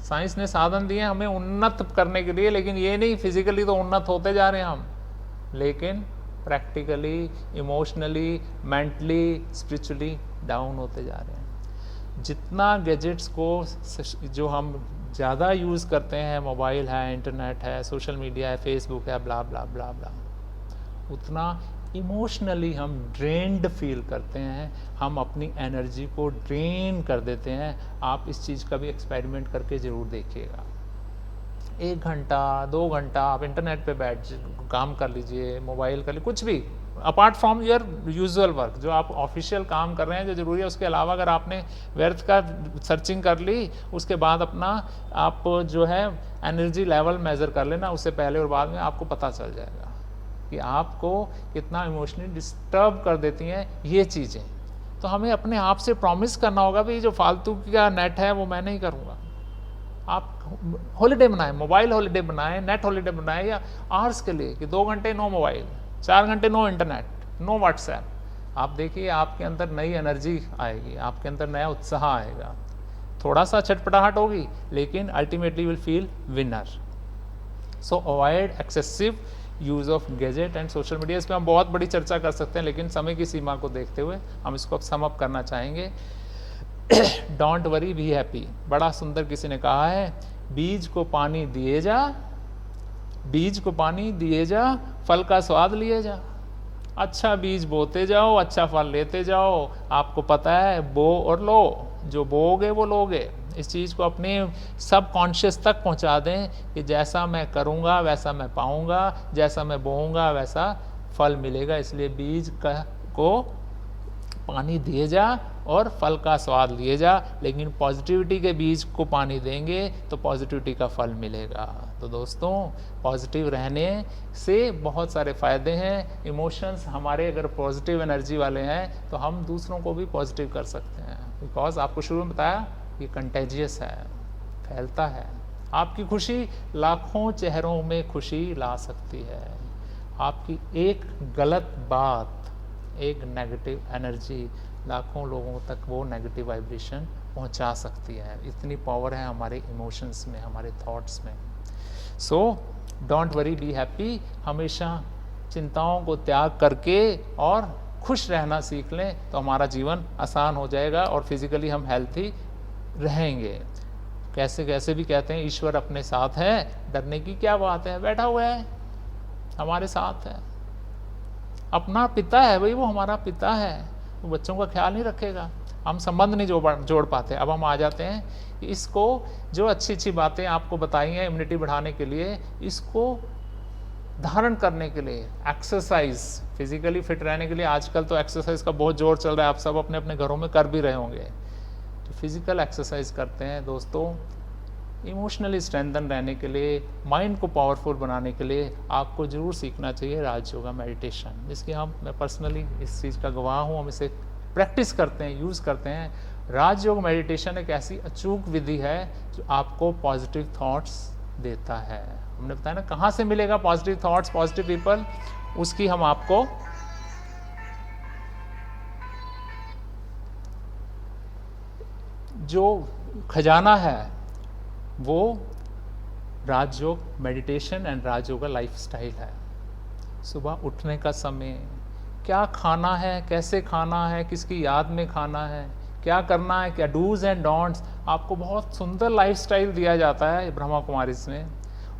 साइंस ने साधन दिए हैं हमें उन्नत करने के लिए, लेकिन ये नहीं फिजिकली तो उन्नत होते जा रहे हैं हम, लेकिन practically, emotionally, mentally, spiritually down होते जा रहे हैं। जितना गैजेट्स को जो हम ज़्यादा यूज़ करते हैं, मोबाइल है, इंटरनेट है, सोशल मीडिया है, फेसबुक है, ब्ला ब्ला ब्ला ब्ला, उतना इमोशनली हम ड्रेन्ड फील करते हैं, हम अपनी एनर्जी को ड्रेन कर देते हैं। आप इस चीज़ का भी एक्सपेरिमेंट करके ज़रूर देखिएगा। 1 घंटा 2 घंटा आप इंटरनेट पे बैठ काम कर लीजिए, मोबाइल कर लीजिए, कुछ भी apart from your usual work, जो आप ऑफिशियल काम कर रहे हैं जो ज़रूरी है, उसके अलावा अगर आपने व्यर्थ का सर्चिंग कर ली, उसके बाद अपना आप जो है एनर्जी लेवल मेज़र कर लेना, उससे पहले और बाद में आपको पता चल जाएगा कि आपको कितना इमोशनली डिस्टर्ब कर देती हैं ये चीज़ें। तो हमें अपने आप से प्रॉमिस करना होगा भाई जो फालतू का नेट है वो मैं नहीं करूँगा। आप हॉलीडे बनाएं, मोबाइल हॉलीडे बनाएं, नेट हॉलीडे बनाएं, या आवर्स के लिए कि 2 घंटे नो मोबाइल, 4 घंटे नो इंटरनेट, नो व्हाट्सएप। आप देखिए आपके अंदर नई एनर्जी आएगी, आपके अंदर नया उत्साह आएगा, थोड़ा सा छटपटाहट होगी लेकिन ultimately will feel winner. So avoid excessive use of gadget and social media. इस पर हम बहुत बड़ी चर्चा कर सकते हैं, लेकिन समय की सीमा को देखते हुए हम इसको अब सम अप करना चाहेंगे। Don't worry, be happy. बड़ा सुंदर किसी ने कहा है, बीज को पानी दिए जा, बीज को पानी दिए जा, फल का स्वाद लिए जा। अच्छा बीज बोते जाओ, अच्छा फल लेते जाओ। आपको पता है बो और लो, जो बोओगे वो लोगे। इस चीज़ को अपने सब कॉन्शियस तक पहुंचा दें कि जैसा मैं करूंगा वैसा मैं पाऊंगा, जैसा मैं बोऊंगा वैसा फल मिलेगा। इसलिए बीज को पानी दिए जा और फल का स्वाद लिए जा, लेकिन पॉजिटिविटी के बीज को पानी देंगे तो पॉजिटिविटी का फल मिलेगा। तो दोस्तों, पॉजिटिव रहने से बहुत सारे फ़ायदे हैं। इमोशंस हमारे अगर पॉजिटिव एनर्जी वाले हैं तो हम दूसरों को भी पॉजिटिव कर सकते हैं, बिकॉज आपको शुरू में बताया ये कंटेजियस है, फैलता है। आपकी खुशी लाखों चेहरों में खुशी ला सकती है। आपकी एक गलत बात, एक नेगेटिव एनर्जी लाखों लोगों तक वो नेगेटिव वाइब्रेशन पहुंचा सकती है। इतनी पावर है हमारे इमोशंस में, हमारे थॉट्स में। So don't worry be happy, हमेशा चिंताओं को त्याग करके और खुश रहना सीख लें तो हमारा जीवन आसान हो जाएगा और फिजिकली हम हेल्थी रहेंगे। कैसे कैसे भी कहते हैं ईश्वर अपने साथ है, डरने की क्या बात है, बैठा हुआ है हमारे साथ है, अपना पिता है भाई, वो हमारा पिता है, वो बच्चों का ख्याल नहीं रखेगा। हम संबंध नहीं जोड़ पाते। अब हम आ जाते हैं कि इसको, जो अच्छी अच्छी बातें आपको बताई हैं इम्यूनिटी बढ़ाने के लिए, इसको धारण करने के लिए एक्सरसाइज, फिजिकली फिट रहने के लिए आजकल तो एक्सरसाइज का बहुत जोर चल रहा है, आप सब अपने अपने घरों में कर भी रहे होंगे। तो फिजिकल एक्सरसाइज करते हैं दोस्तों, इमोशनली स्ट्रेंथन रहने के लिए, माइंड को पावरफुल बनाने के लिए आपको ज़रूर सीखना चाहिए राज योगा मेडिटेशन, जिसकी मैं पर्सनली इस चीज़ का गवाह हूँ। हम इसे प्रैक्टिस करते हैं, यूज़ करते हैं। राज योग मेडिटेशन एक ऐसी अचूक विधि है जो आपको पॉजिटिव थॉट्स देता है। हमने बताया ना कहाँ से मिलेगा पॉजिटिव थॉट्स, पॉजिटिव पीपल, उसकी हम आपको जो खजाना है वो राजयोग मेडिटेशन एंड राजयोगा लाइफस्टाइल है। सुबह उठने का समय, क्या खाना है, कैसे खाना है, किसकी याद में खाना है, क्या करना है, क्या डूज एंड डोंट्स, आपको बहुत सुंदर लाइफस्टाइल दिया जाता है ब्रह्मा कुमारीज में।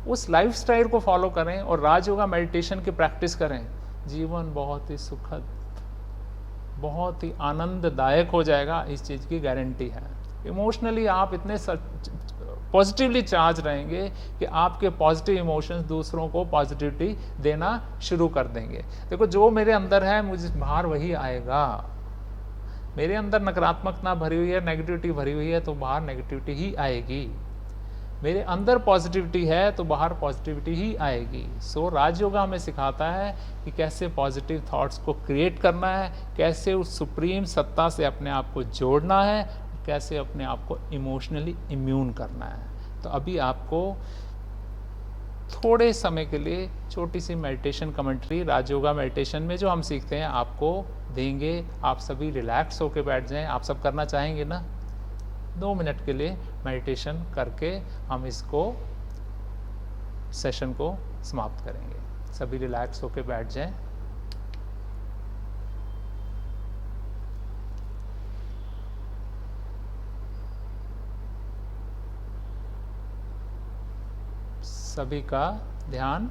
उस लाइफस्टाइल को फॉलो करें और राजयोगा मेडिटेशन की प्रैक्टिस करें, जीवन बहुत ही सुखद, बहुत ही आनंददायक हो जाएगा, इस चीज़ की गारंटी है। इमोशनली आप इतने पॉजिटिवली चार्ज रहेंगे कि आपके पॉजिटिव इमोशंस दूसरों को पॉजिटिविटी देना शुरू कर देंगे। देखो, जो मेरे अंदर है मुझे बाहर वही आएगा। मेरे अंदर नकारात्मकता भरी हुई है, नेगेटिविटी भरी हुई है, तो बाहर नेगेटिविटी ही आएगी। मेरे अंदर पॉजिटिविटी है तो बाहर पॉजिटिविटी ही आएगी। सो राजयोगा हमें सिखाता है कि कैसे पॉजिटिव थॉट्स को क्रिएट करना है, कैसे उस सुप्रीम सत्ता से अपने आप को जोड़ना है, कैसे अपने आप को इमोशनली इम्यून करना है। तो अभी आपको थोड़े समय के लिए छोटी सी मेडिटेशन कमेंट्री राजयोगा मेडिटेशन में जो हम सीखते हैं आपको देंगे। आप सभी रिलैक्स होकर बैठ जाएं। आप सब करना चाहेंगे ना? 2 मिनट के लिए मेडिटेशन करके हम इसको सेशन को समाप्त करेंगे। सभी रिलैक्स होकर बैठ जाएं। सभी का ध्यान,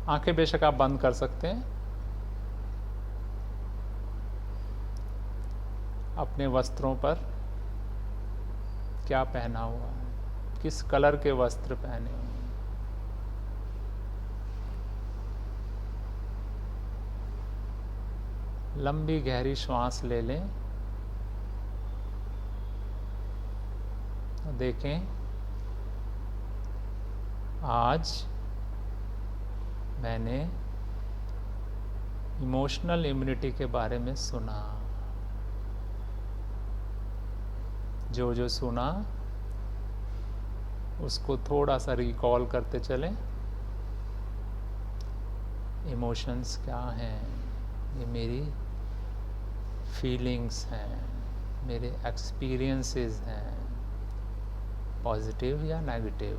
आंखें बेशक आप बंद कर सकते हैं। अपने वस्त्रों पर क्या पहना हुआ है, किस कलर के वस्त्र पहने हुए हैं। लंबी गहरी श्वास ले लें और देखें, आज मैंने इमोशनल इम्यूनिटी के बारे में सुना। जो जो सुना उसको थोड़ा सा रिकॉल करते चलें। इमोशंस क्या हैं? ये मेरी फीलिंग्स हैं, मेरे एक्सपीरियंसेस हैं, पॉजिटिव या नेगेटिव।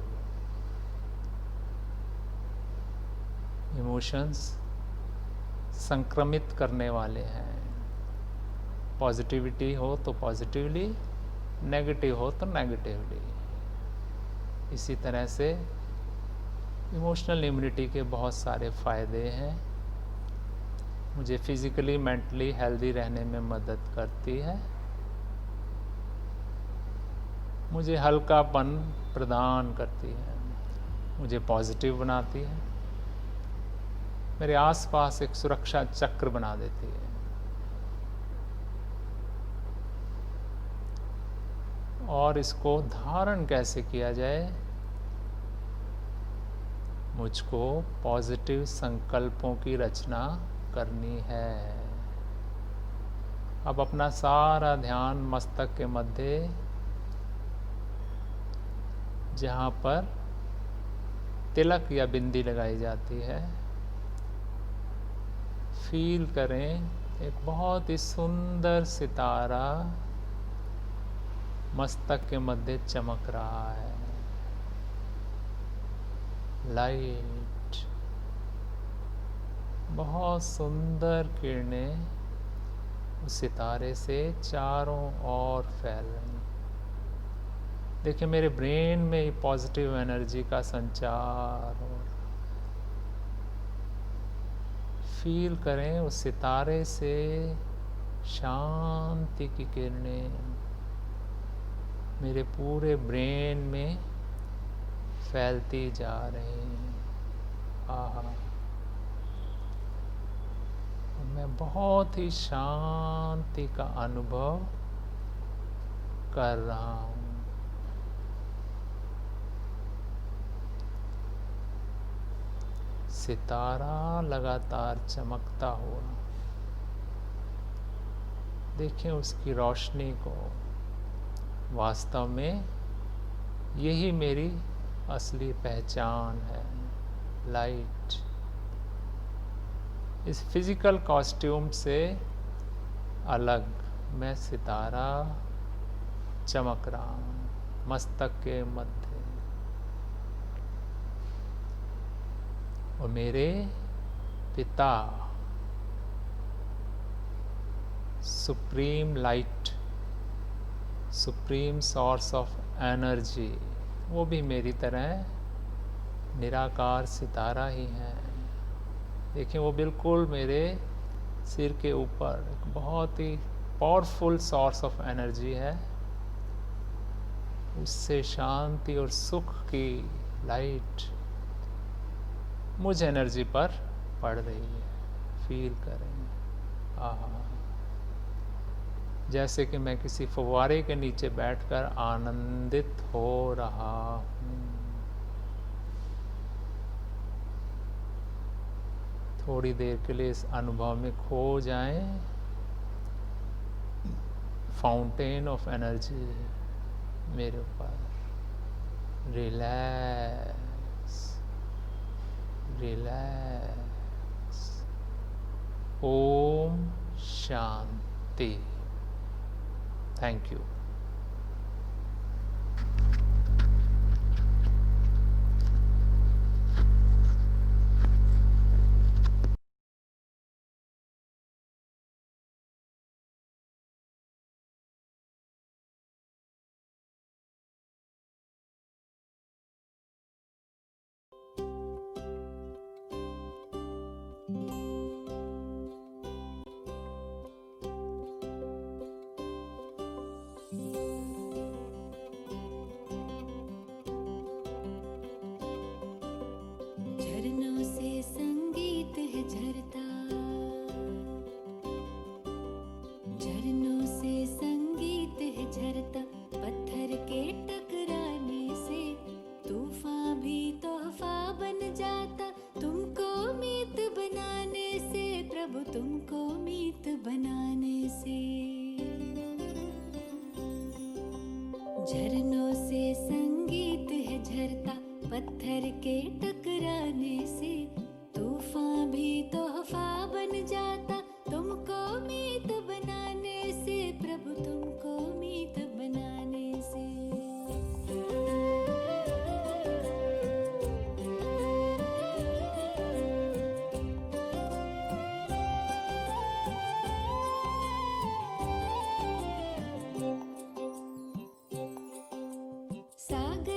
इमोशंस संक्रमित करने वाले हैं। पॉजिटिविटी हो तो पॉजिटिवली, नेगेटिव हो तो नेगेटिवली। इसी तरह से इमोशनल इम्यूनिटी के बहुत सारे फ़ायदे हैं। मुझे फिज़िकली मेंटली हेल्दी रहने में मदद करती है, मुझे हल्कापन प्रदान करती है, मुझे पॉजिटिव बनाती है, मेरे आसपास एक सुरक्षा चक्र बना देती है। और इसको धारण कैसे किया जाए? मुझको पॉजिटिव संकल्पों की रचना करनी है। अब अपना सारा ध्यान मस्तक के मध्य, जहाँ पर तिलक या बिंदी लगाई जाती है, फील करें एक बहुत ही सुंदर सितारा मस्तक के मध्य चमक रहा है। लाइट, बहुत सुंदर किरणें उस सितारे से चारों ओर फैल रही। देखिए मेरे ब्रेन में ये पॉजिटिव एनर्जी का संचार हो रहा। फील करें उस सितारे से शांति की किरणें मेरे पूरे ब्रेन में फैलती जा रही हैं। आहा, मैं बहुत ही शांति का अनुभव कर रहा हूँ। सितारा लगातार चमकता हुआ, देखें उसकी रोशनी को। वास्तव में यही मेरी असली पहचान है, लाइट। इस फिजिकल कॉस्ट्यूम से अलग मैं सितारा चमक रहा हूँ मस्तक के मध्य। और मेरे पिता supreme light, supreme source of energy, वो भी मेरी तरह निराकार सितारा ही है। देखिए वो बिल्कुल मेरे सिर के ऊपर एक बहुत ही पावरफुल सोर्स ऑफ एनर्जी है। उससे शांति और सुख की लाइट मुझ एनर्जी पर पड़ रही है। फील करें, आहा, जैसे कि मैं किसी फव्वारे के नीचे बैठकर आनंदित हो रहा हूँ। थोड़ी देर के लिए इस अनुभव में खो जाएं। फाउंटेन ऑफ एनर्जी मेरे ऊपर, रिलैक्स रिलैक्स। ओम शांति। Thank you. झरनों से संगीत है झरता, झरनों से संगीत है झरता। पत्थर के टकराने से तूफान भी तोहफा बन जाता। तुमको मीत बनाने से प्रभु, तुमको मीत बनाने से। झरनों से संगीत है झरता, पत्थर के टकराने से तूफान भी तोहफा बन जाता। तुमको मीत बनाने से प्रभु, तुमको मीत बनाने से। सागर